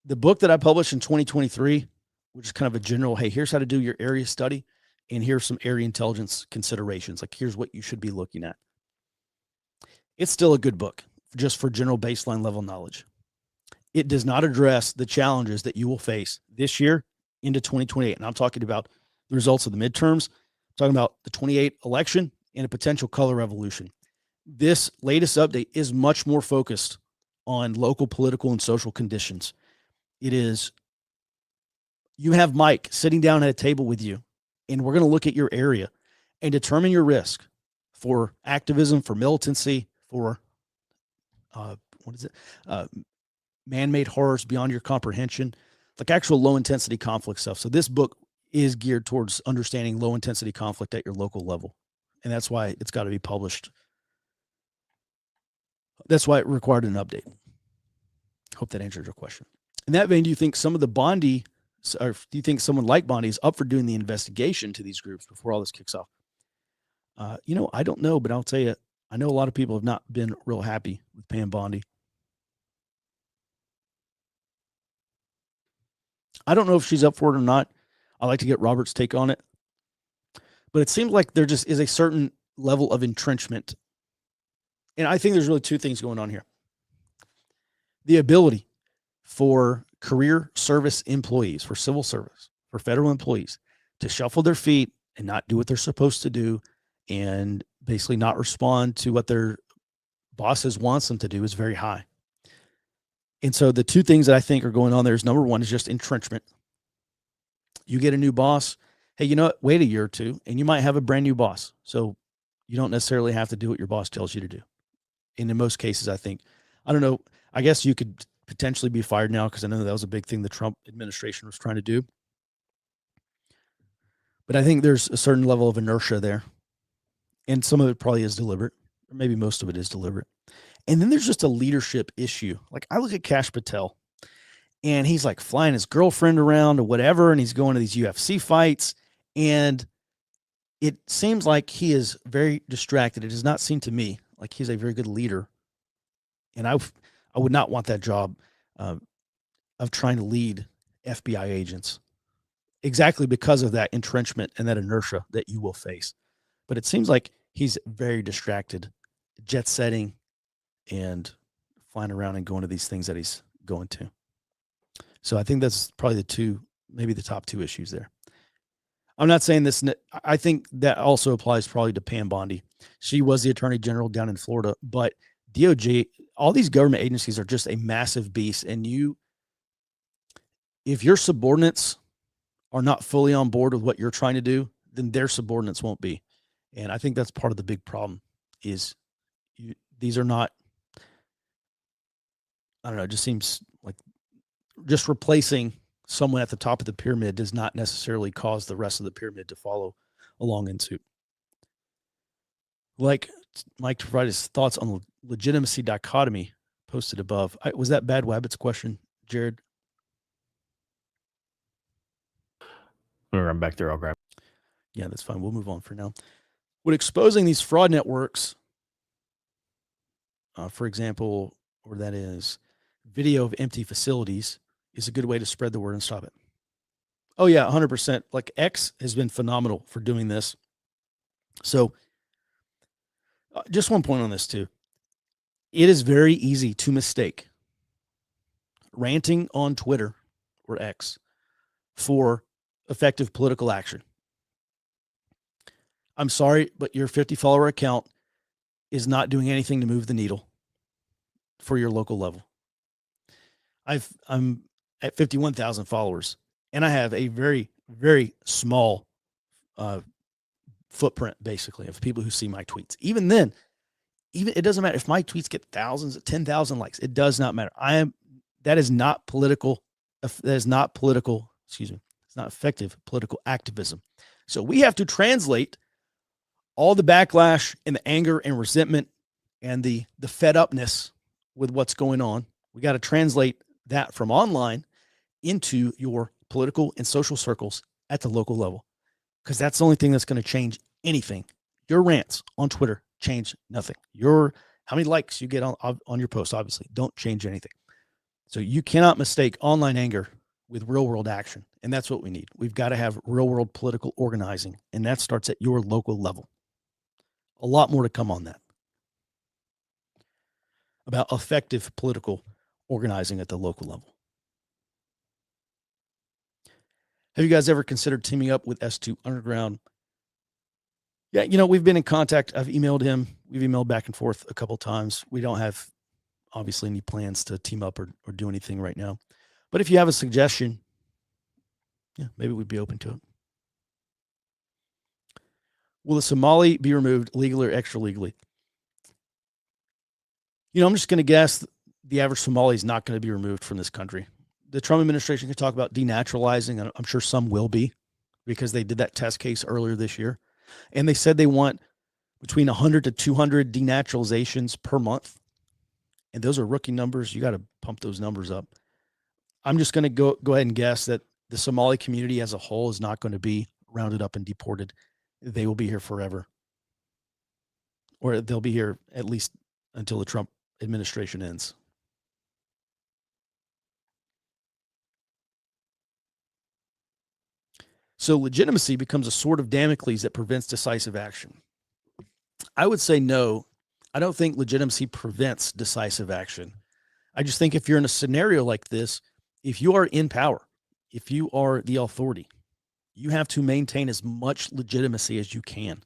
Speaker 1: The book that I published in 2023, which is kind of a general, hey, here's how to do your area study, and here's some area intelligence considerations. Like, here's what you should be looking at. It's still a good book, just for general baseline level knowledge. It does not address the challenges that you will face this year into 2028. And I'm talking about the results of the midterms, I'm talking about the 28 election and a potential color revolution. This latest update is much more focused on local political and social conditions. You have Mike sitting down at a table with you, and we're going to look at your area and determine your risk for activism, for militancy, for what is it? Man-made horrors beyond your comprehension, like actual low-intensity conflict stuff. So this book is geared towards understanding low-intensity conflict at your local level, and that's why it's got to be published. That's why it required an update. Hope that answers your question. In that vein, do you think some of the Bondi, or do you think someone like Bondi is up for doing the investigation to these groups before all this kicks off? I don't know, but I'll tell you, I know a lot of people have not been real happy with Pam Bondi. I don't know if she's up for it or not. I like to get Robert's take on it. But it seems like there just is a certain level of entrenchment. And I think there's really two things going on here. The ability for career service employees, for civil service, for federal employees to shuffle their feet and not do what they're supposed to do and basically not respond to what their bosses wants them to do is very high. And so the two things that I think are going on there is number one is just entrenchment. You get a new boss. Hey, you know what? Wait a year or two and you might have a brand new boss. So you don't necessarily have to do what your boss tells you to do. And in most cases, I think, I don't know, I guess you could potentially be fired now because I know that was a big thing the Trump administration was trying to do. But I think there's a certain level of inertia there. And some of it probably is deliberate, or maybe most of it is deliberate. And then there's just a leadership issue. Like I look at Kash Patel and he's like flying his girlfriend around or whatever. And he's going to these UFC fights. And it seems like he is very distracted. It does not seem to me like he's a very good leader. And I would not want that job of trying to lead FBI agents exactly because of that entrenchment and that inertia that you will face. But it seems like he's very distracted, jet setting and flying around and going to these things that he's going to. So I think that's probably maybe the top two issues there. I'm not saying this. I think that also applies probably to Pam Bondi. She was the attorney general down in Florida, but DOJ, all these government agencies are just a massive beast. And if your subordinates are not fully on board with what you're trying to do, then their subordinates won't be. And I think that's part of the big problem is these are not, I don't know, it just seems like just replacing someone at the top of the pyramid does not necessarily cause the rest of the pyramid to follow along in suit. Like Mike to provide his thoughts on the legitimacy dichotomy posted above. Was that Bad Wabbit's question, Jared?
Speaker 2: I'm back there. I'll grab.
Speaker 1: Yeah, that's fine. We'll move on for now. Would exposing these fraud networks, for example, or that is video of empty facilities, is a good way to spread the word and stop it? Oh, yeah, 100%. Like X has been phenomenal for doing this. So just one point on this too. It is very easy to mistake ranting on Twitter or X for effective political action. I'm sorry, but your 50 follower account is not doing anything to move the needle for your local level. I'm at 51,000 followers and I have a very, very small footprint basically of people who see my tweets. Even then, it doesn't matter if my tweets get thousands, 10,000 likes. It does not matter. That is not political. That is not political. Excuse me. It's not effective political activism. So we have to translate all the backlash and the anger and resentment and the fed upness with what's going on. We got to translate that from online into your political and social circles at the local level, because that's the only thing that's going to change anything. Your rants on Twitter change nothing. How many likes you get on your post, obviously, don't change anything. So you cannot mistake online anger with real world action. And that's what we need. We've got to have real world political organizing. And that starts at your local level. A lot more to come on that about effective political organizing at the local level. Have you guys ever considered teaming up with S2 Underground? Yeah, we've been in contact. I've emailed him. We've emailed back and forth a couple of times. We don't have, obviously, any plans to team up or do anything right now. But if you have a suggestion, yeah, maybe we'd be open to it. Will the Somali be removed legally or extra legally? I'm just going to guess the average Somali is not going to be removed from this country. The Trump administration can talk about denaturalizing, and I'm sure some will be because they did that test case earlier this year. And they said they want between 100 to 200 denaturalizations per month. And those are rookie numbers. You got to pump those numbers up. I'm just going to go ahead and guess that the Somali community as a whole is not going to be rounded up and deported. They will be here forever, or they'll be here at least until the Trump administration ends. So legitimacy becomes a sword of Damocles that prevents decisive action. I would say no. I don't think legitimacy prevents decisive action. I just think if you're in a scenario like this, if you are in power, if you are the authority, you have to maintain as much legitimacy as you can.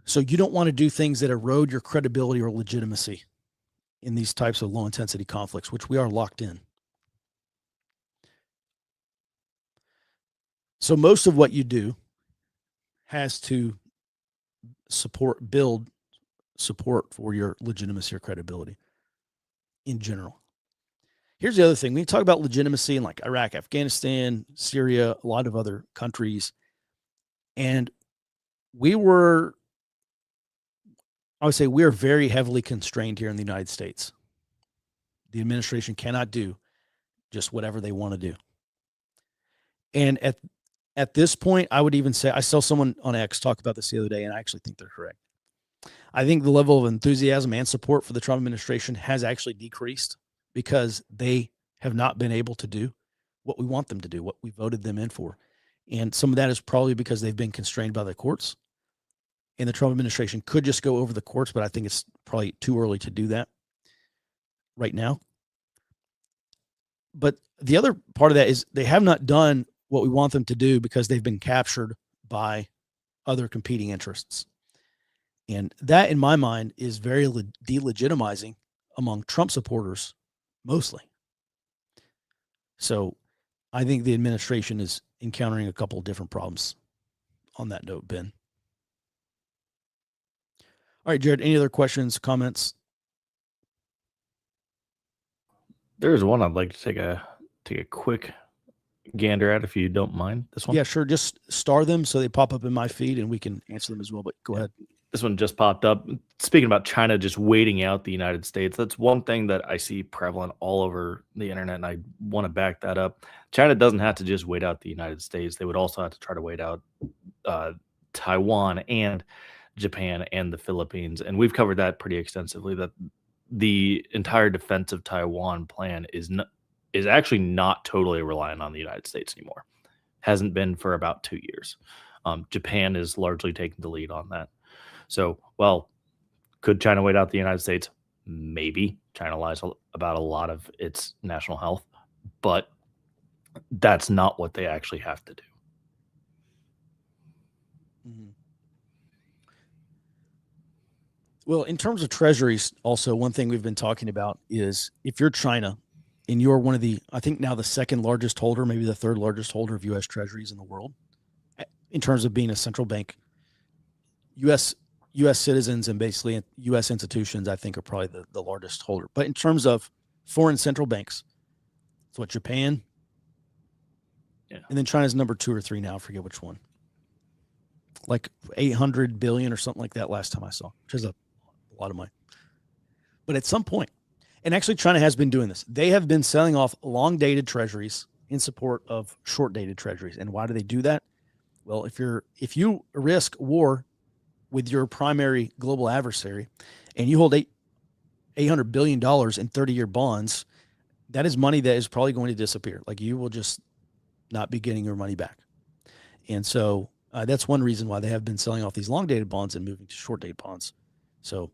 Speaker 1: So you don't want to do things that erode your credibility or legitimacy in these types of low intensity conflicts, which we are locked in. So most of what you do has to build support for your legitimacy or credibility in general. Here's the other thing. When you talk about legitimacy in like Iraq, Afghanistan, Syria, a lot of other countries, and we are very heavily constrained here in the United States. The administration cannot do just whatever they want to do. And at this point, I would even say, I saw someone on X talk about this the other day, and I actually think they're correct. I think the level of enthusiasm and support for the Trump administration has actually decreased because they have not been able to do what we want them to do, what we voted them in for. And some of that is probably because they've been constrained by the courts. And the Trump administration could just go over the courts, but I think it's probably too early to do that right now. But the other part of that is they have not done what we want them to do because they've been captured by other competing interests. And that, in my mind, is very delegitimizing among Trump supporters, mostly. So I think the administration is encountering a couple of different problems on that note, Ben. All right, Jared, any other questions, comments?
Speaker 2: There's one I'd like to take a quick gander at, if you don't mind. This one?
Speaker 1: Yeah, sure. Just star them so they pop up in my feed and we can answer them as well, but go ahead.
Speaker 2: This one just popped up. Speaking about China just waiting out the United States, that's one thing that I see prevalent all over the internet, and I want to back that up. China doesn't have to just wait out the United States. They would also have to try to wait out Taiwan and Japan and the Philippines. And we've covered that pretty extensively, that the entire defense of Taiwan plan is actually not totally reliant on the United States anymore. Hasn't been for about 2 years. Japan is largely taking the lead on that. So, well, could China wait out the United States? Maybe. China lies about a lot of its national health, but that's not what they actually have to do.
Speaker 1: Mm-hmm. Well, in terms of treasuries, also, one thing we've been talking about is if you're China and you're one of the, I think now the second largest holder, maybe the third largest holder of U.S. treasuries in the world, in terms of being a central bank, U.S. citizens and basically U.S. institutions, I think, are probably the largest holder. But in terms of foreign central banks, it's what, Japan?
Speaker 2: Yeah.
Speaker 1: And then China's number 2 or 3 now. I forget which one. Like 800 billion or something like that last time I saw, which is a lot of money. But at some point, and actually China has been doing this, they have been selling off long-dated treasuries in support of short-dated treasuries. And why do they do that? Well, if you risk war with your primary global adversary and you hold $800 billion in 30-year bonds, that is money that is probably going to disappear. Like, you will just not be getting your money back. And so that's one reason why they have been selling off these long-dated bonds and moving to short-dated bonds. So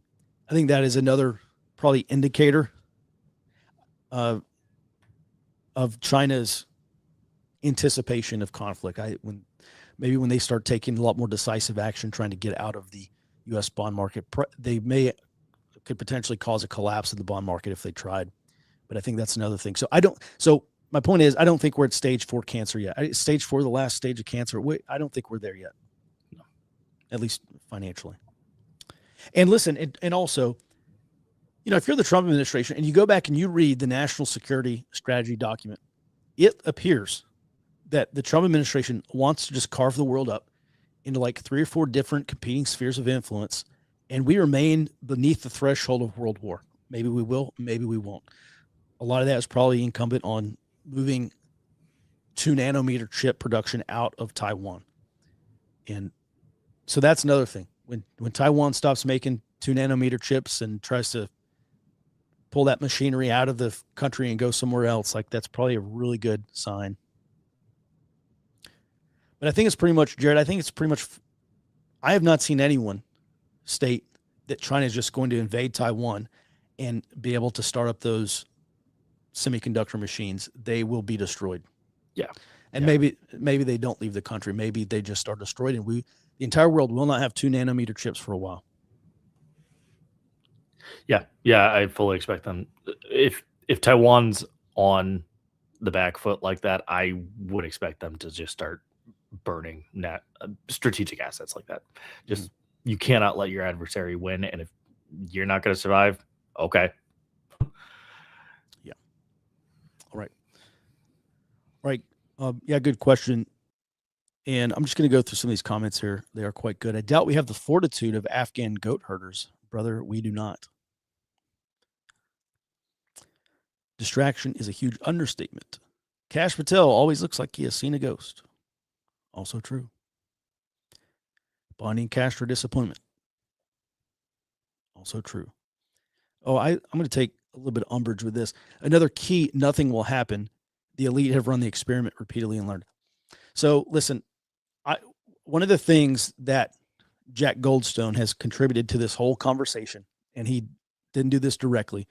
Speaker 1: I think that is another probably indicator of China's anticipation of conflict. When they start taking a lot more decisive action, trying to get out of the U.S. bond market, could potentially cause a collapse of the bond market if they tried. But I think that's another thing. So my point is, I don't think we're at stage 4 cancer yet. Stage 4, the last stage of cancer. I don't think we're there yet, at least financially. And listen, and also, If you're the Trump administration and you go back and you read the national security strategy document, it appears that the Trump administration wants to just carve the world up into like 3 or 4 different competing spheres of influence, and we remain beneath the threshold of world war. Maybe we will, maybe we won't. A lot of that is probably incumbent on moving 2 nanometer chip production out of Taiwan. And so that's another thing. When Taiwan stops making 2 nanometer chips and tries to pull that machinery out of the country and go somewhere else, like that's probably a really good sign. But I think it's pretty much, Jared, I have not seen anyone state that China is just going to invade Taiwan and be able to start up those semiconductor machines. They will be destroyed.
Speaker 2: Yeah.
Speaker 1: And maybe they don't leave the country. Maybe they just are destroyed, and the entire world will not have 2 nanometer chips for a while.
Speaker 2: Yeah, I fully expect them. If Taiwan's on the back foot like that, I would expect them to just start burning strategic assets like that. Just you cannot let your adversary win, and if you're not going to survive, okay.
Speaker 1: Yeah. All right. Yeah, good question. And I'm just going to go through some of these comments here. They are quite good. I doubt we have the fortitude of Afghan goat herders. Brother, we do not. Distraction is a huge understatement. Cash Patel always looks like he has seen a ghost. Also true. Bonnie and Cash are disappointment. Also true. Oh, I'm going to take a little bit of umbrage with this. Another key, nothing will happen. The elite have run the experiment repeatedly and learned. So listen, one of the things that Jack Goldstone has contributed to this whole conversation, and he didn't do this directly,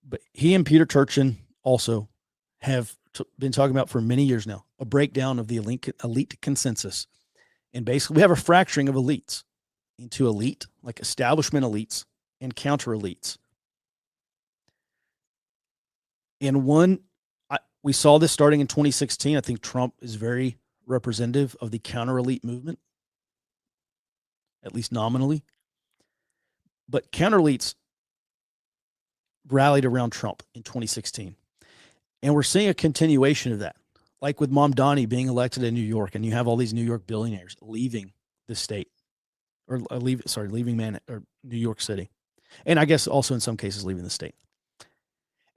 Speaker 1: but he and Peter Turchin also have been talking about for many years now, a breakdown of the elite consensus. And basically we have a fracturing of elites into elite, like establishment elites, and counter elites. And we saw this starting in 2016. I think Trump is very representative of the counter elite movement, at least nominally. But counter elites rallied around Trump in 2016. And we're seeing a continuation of that, like with Mamdani being elected in New York, and you have all these New York billionaires leaving the state, or leaving New York City. And I guess also in some cases leaving the state.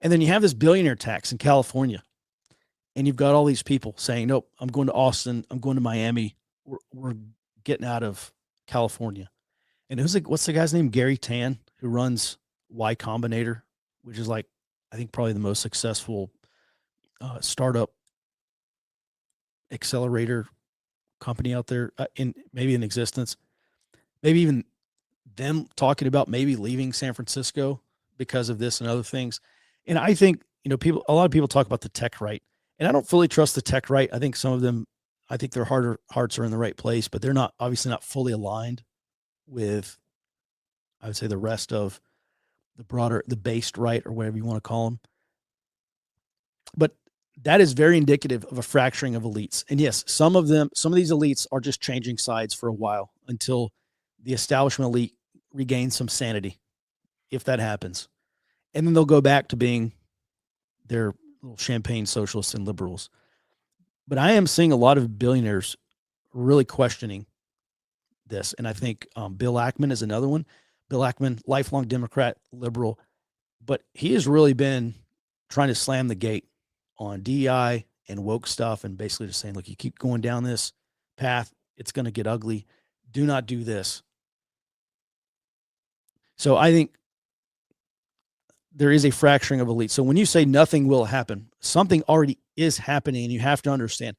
Speaker 1: And then you have this billionaire tax in California. And you've got all these people saying, nope, I'm going to Austin. I'm going to Miami. We're getting out of California. And what's the guy's name? Gary Tan, who runs Y Combinator, which is like, I think probably the most successful startup accelerator company out there in existence. Maybe even them talking about maybe leaving San Francisco because of this and other things. And I think, a lot of people talk about the tech right. And I don't fully trust the tech right. I think some of them, their hearts are in the right place, but they're obviously not fully aligned with, I would say, the rest of the based right, or whatever you want to call them. But that is very indicative of a fracturing of elites. And yes, some of these elites are just changing sides for a while until the establishment elite regains some sanity, if that happens. And then they'll go back to being their little champagne socialists and liberals. But I am seeing a lot of billionaires really questioning this. And I think Bill Ackman is another one. Bill Ackman, lifelong Democrat, liberal, but he has really been trying to slam the gate on DEI and woke stuff, and basically just saying, look, you keep going down this path, it's going to get ugly. Do not do this. So I think there is a fracturing of elites. So when you say nothing will happen, something already is happening, and you have to understand,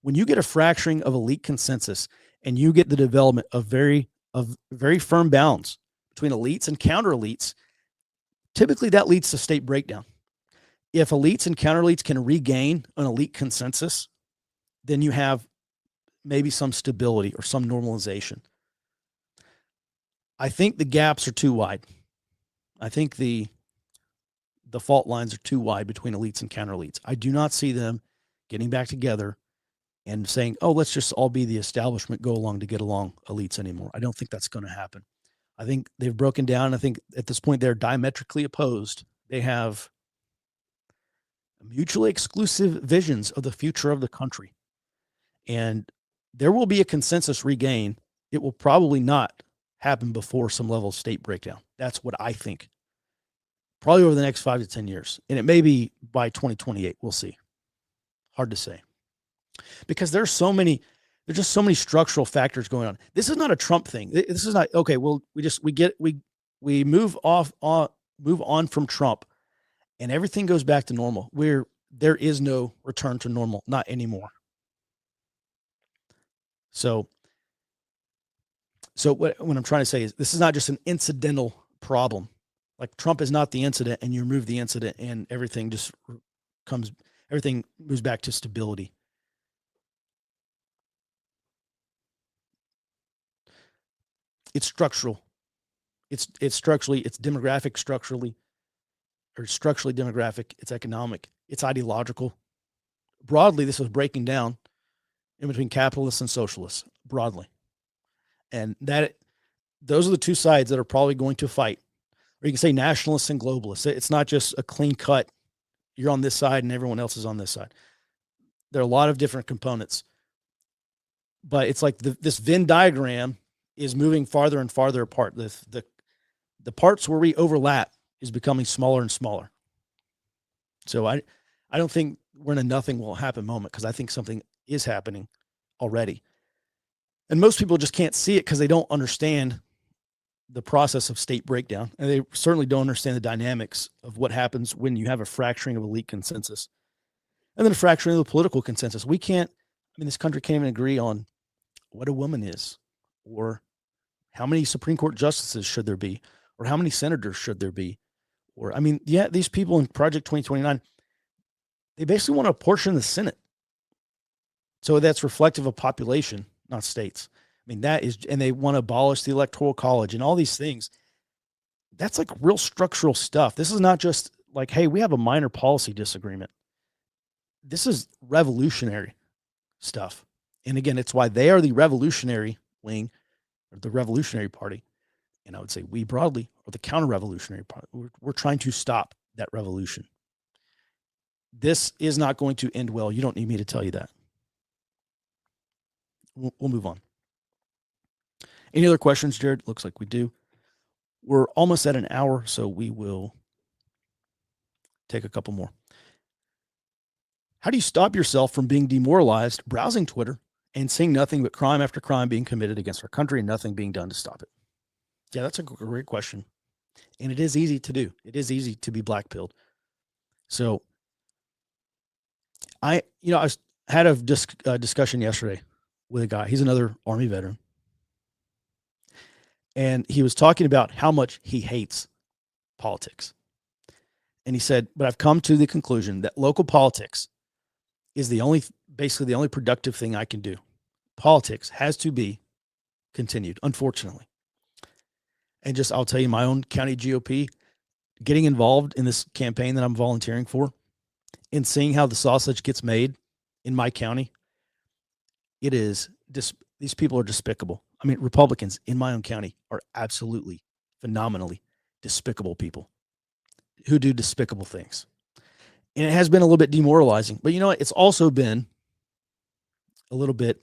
Speaker 1: when you get a fracturing of elite consensus and you get the development of very firm balance between elites and counter elites, typically that leads to state breakdown. If elites and counter elites can regain an elite consensus, then you have maybe some stability or some normalization. I think the gaps are too wide. I think the fault lines are too wide between elites and counter elites. I do not see them getting back together and saying, oh, let's just all be the establishment, go along to get along elites anymore. I don't think that's going to happen. I think they've broken down. I think at this point they're diametrically opposed. They have mutually exclusive visions of the future of the country. And there will be a consensus regain. It will probably not happen before some level of state breakdown. That's what I think. Probably over the next 5 to 10 years. And it may be by 2028. We'll see. Hard to say. Because there's just so many structural factors going on. This is not a Trump thing. This is not, okay, well, we move on from Trump and everything goes back to normal, where there is no return to normal, not anymore. So what I'm trying to say is this is not just an incidental problem. Like Trump is not the incident, and you remove the incident and everything moves back to stability. It's structural. It's demographic structurally demographic. It's economic. It's ideological. Broadly, this was breaking down in between capitalists and socialists broadly. And those are the two sides that are probably going to fight. Or you can say nationalists and globalists. It's not just a clean cut. You're on this side and everyone else is on this side. There are a lot of different components. But it's like this Venn diagram is moving farther and farther apart. The parts where we overlap is becoming smaller and smaller. So I don't think we're in a nothing will happen moment, because I think something is happening already. And most people just can't see it because they don't understand the process of state breakdown. And they certainly don't understand the dynamics of what happens when you have a fracturing of elite consensus and then a fracturing of the political consensus. This country can't even agree on what a woman is, or how many Supreme Court justices should there be, or how many senators should there be. Or, these people in Project 2029, they basically want to apportion the Senate. So that's reflective of population, not states. And they want to abolish the Electoral College and all these things. That's like real structural stuff. This is not just like, hey, we have a minor policy disagreement. This is revolutionary stuff. And again, it's why they are the revolutionary wing, or the revolutionary party. And I would say we broadly are the counter-revolutionary party. We're trying to stop that revolution. This is not going to end well. You don't need me to tell you that. We'll move on. Any other questions, Jared? Looks like we do. We're almost at an hour, so we will take a couple more. How do you stop yourself from being demoralized browsing Twitter and seeing nothing but crime after crime being committed against our country and nothing being done to stop it? Yeah, that's a great question. And it is easy to do. It is easy to be blackpilled. So I had a discussion yesterday with a guy. He's another Army veteran. And he was talking about how much he hates politics. And he said, but I've come to the conclusion that local politics is basically the only productive thing I can do. Politics has to be continued, unfortunately. And I'll tell you, my own county GOP, getting involved in this campaign that I'm volunteering for and seeing how the sausage gets made in my county, these people are despicable. Republicans in my own county are absolutely phenomenally despicable people who do despicable things. And it has been a little bit demoralizing, but it's also been a little bit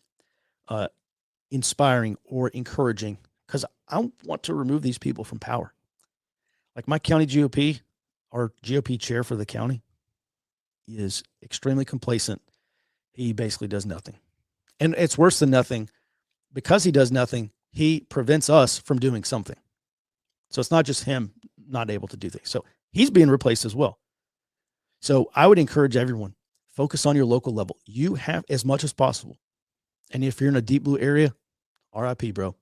Speaker 1: inspiring or encouraging, because I want to remove these people from power. Like my county GOP, our GOP chair for the county, is extremely complacent. He basically does nothing. And it's worse than nothing. Because he does nothing, he prevents us from doing something. So it's not just him not able to do things. So he's being replaced as well. So I would encourage everyone, focus on your local level. You have as much as possible. And if you're in a deep blue area, RIP, bro.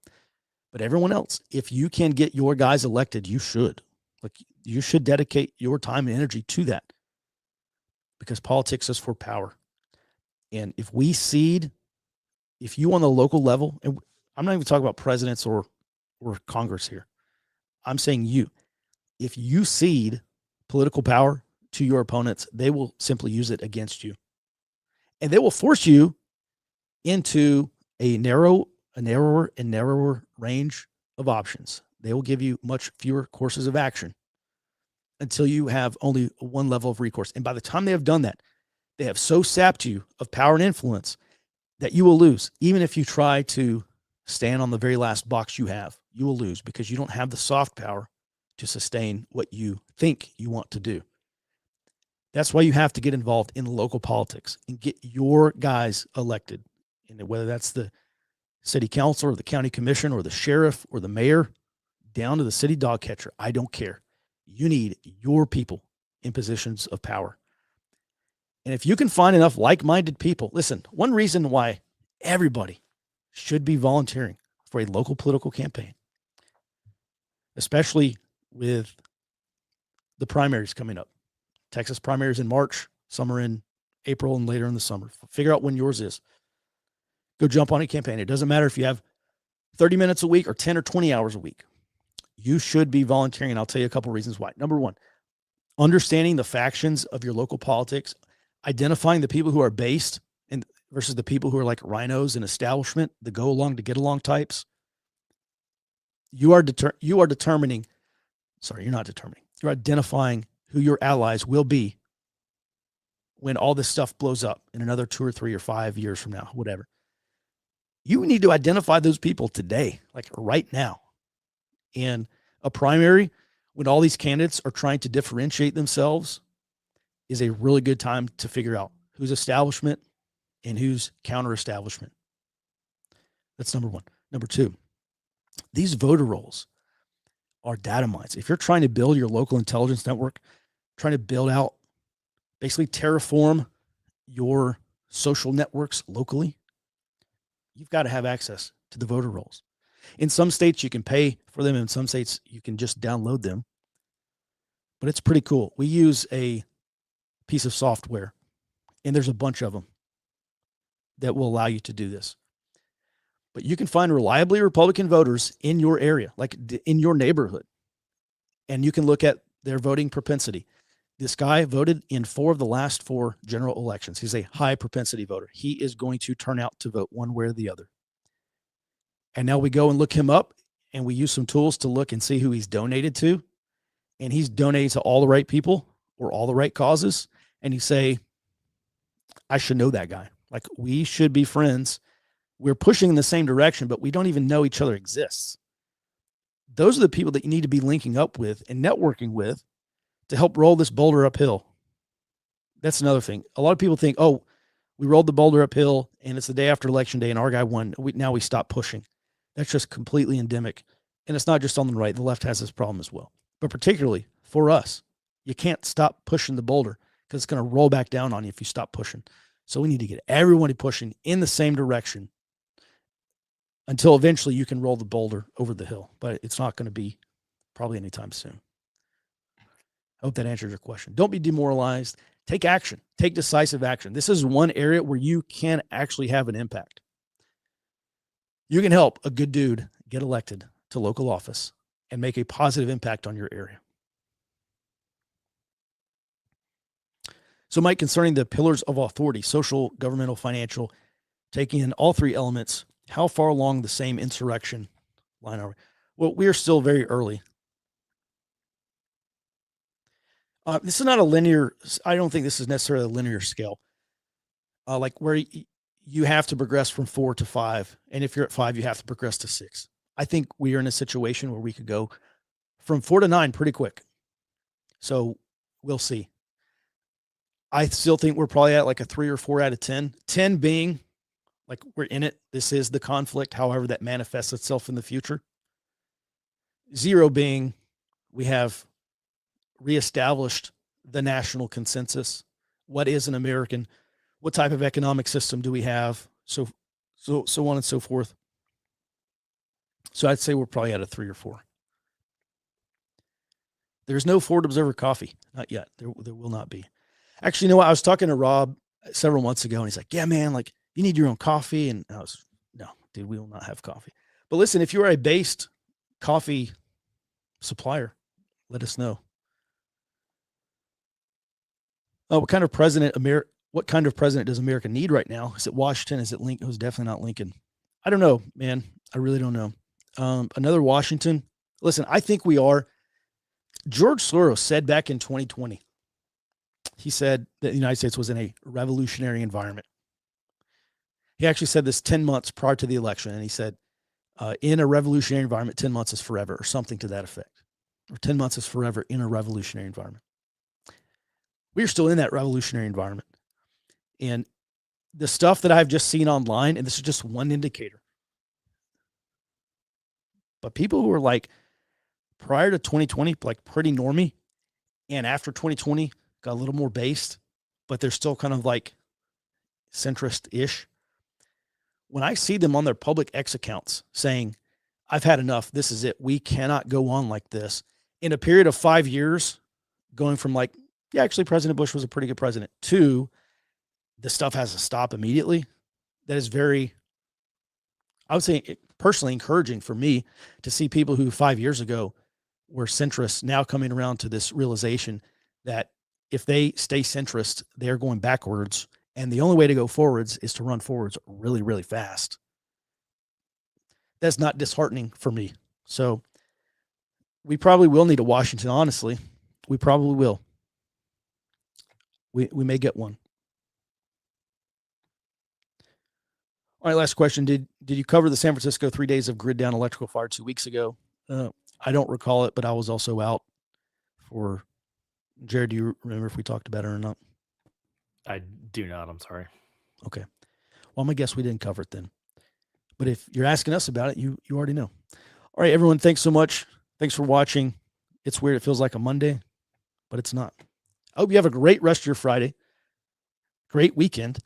Speaker 1: But everyone else, if you can get your guys elected, you should. You should dedicate your time and energy to that, because politics is for power. And if you on the local level, and I'm not even talking about presidents or Congress here. I'm saying if you cede political power to your opponents, they will simply use it against you. And they will force you into a narrower and narrower range of options. They will give you much fewer courses of action until you have only one level of recourse. And by the time they have done that, they have so sapped you of power and influence that you will lose. Even if you try to stand on the very last box you have, you will lose because you don't have the soft power to sustain what you think you want to do. That's why you have to get involved in local politics and get your guys elected. And whether that's the city council or the county commission or the sheriff or the mayor, down to the city dog catcher, I don't care. You need your people in positions of power. And if you can find enough like-minded people, listen, one reason why everybody should be volunteering for a local political campaign, especially with the primaries coming up. Texas primaries in March, some are in April and later in the summer. Figure out when yours is. Go jump on a campaign. It doesn't matter if you have 30 minutes a week or 10 or 20 hours a week. You should be volunteering, and I'll tell you a couple reasons why. Number one, understanding the factions of your local politics, identifying the people who are based and versus the people who are like rhinos and establishment, the go along to get along types. You're identifying who your allies will be when all this stuff blows up in another 2 or 3 or 5 years from now, whatever. You need to identify those people today, like right now. In a primary, when all these candidates are trying to differentiate themselves, is a really good time to figure out who's establishment and who's counter-establishment. That's number one. Number two, these voter rolls are data mines. If you're trying to build your local intelligence network, trying to build out, basically terraform your social networks locally, you've got to have access to the voter rolls. In some states, you can pay for them. In some states, you can just download them. But it's pretty cool. We use a piece of software, and there's a bunch of them that will allow you to do this. But you can find reliably Republican voters in your area, like in your neighborhood, and you can look at their voting propensity. This guy voted in 4 of the last 4 general elections. He's a high propensity voter. He is going to turn out to vote one way or the other. And now we go and look him up, and we use some tools to look and see who he's donated to. And he's donated to all the right people or all the right causes. And you say, I should know that guy. Like, we should be friends. We're pushing in the same direction, but we don't even know each other exists. Those are the people that you need to be linking up with and networking with to help roll this boulder uphill. That's another thing. A lot of people think, oh, we rolled the boulder uphill and it's the day after election day and our guy won. Now we stop pushing. That's just completely endemic. And it's not just on the right. The left has this problem as well. But particularly for us, you can't stop pushing the boulder because it's going to roll back down on you if you stop pushing. So we need to get everyone pushing in the same direction until eventually you can roll the boulder over the hill. But it's not going to be probably anytime soon. I hope that answers your question. Don't be demoralized. Take action. Take decisive action. This is one area where you can actually have an impact. You can help a good dude get elected to local office and make a positive impact on your area. So, Mike, concerning the pillars of authority, social, governmental, financial, taking in all 3 elements, how far along the same insurrection line are we? Well, we are still very early. This is not a linear, I don't think this is necessarily a linear scale. Like where you have to progress from 4 to 5. And if you're at 5, you have to progress to 6. I think we are in a situation where we could go from 4 to 9 pretty quick. So we'll see. I still think we're probably at like a 3 or 4 out of 10. 10 being like we're in it. This is the conflict, however that manifests itself in the future. 0 being we have reestablished the national consensus. What is an American? What type of economic system do we have? So on and so forth. So I'd say we're probably at a 3 or 4. There's no Ford Observer coffee. Not yet. There will not be. Actually, you know what? I was talking to Rob several months ago, and he's like, yeah, man, like you need your own coffee. And I was, no, dude, we will not have coffee. But listen, if you are a based coffee supplier, let us know. What kind of president does America need right now? Is it Washington? Is it Lincoln? It was definitely not Lincoln. I don't know, man. I really don't know. Another Washington Listen, I think we are. George Soros said back in 2020, he said that the United States was in a revolutionary environment. He actually said this 10 months prior to the election, and he said, in a revolutionary environment, 10 months is forever, or something to that effect. Or 10 months is forever in a revolutionary environment. We're still in that revolutionary environment. And the stuff that I've just seen online, and this is just one indicator, but people who were like prior to 2020, like pretty normie, and after 2020 got a little more based, but they're still kind of like centrist-ish. When I see them on their public X accounts saying, I've had enough, this is it, we cannot go on like this, in a period of 5 years, going from like, yeah, actually President Bush was a pretty good president, to the stuff has to stop immediately, that is very, I would say, personally encouraging for me to see people who 5 years ago were centrists now coming around to this realization that if they stay centrist, they're going backwards. And the only way to go forwards is to run forwards really, really fast. That's not disheartening for me. So we probably will need a Washington, honestly. We probably will. We may get one. All right, last question. Did you cover the San Francisco 3 days of grid down electrical fire 2 weeks ago? I don't recall it, but I was also out for. Jared, do you remember if we talked about it or not?
Speaker 2: I do not. I'm sorry.
Speaker 1: Okay. Well, I'm going to guess we didn't cover it then. But if you're asking us about it, you already know. All right, everyone, thanks so much. Thanks for watching. It's weird. It feels like a Monday, but it's not. I hope you have a great rest of your Friday. Great weekend.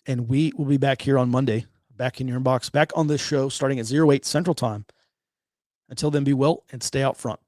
Speaker 1: And we will be back here on Monday, back in your inbox, back on this show starting at 08 Central Time. Until then, be well and stay out front.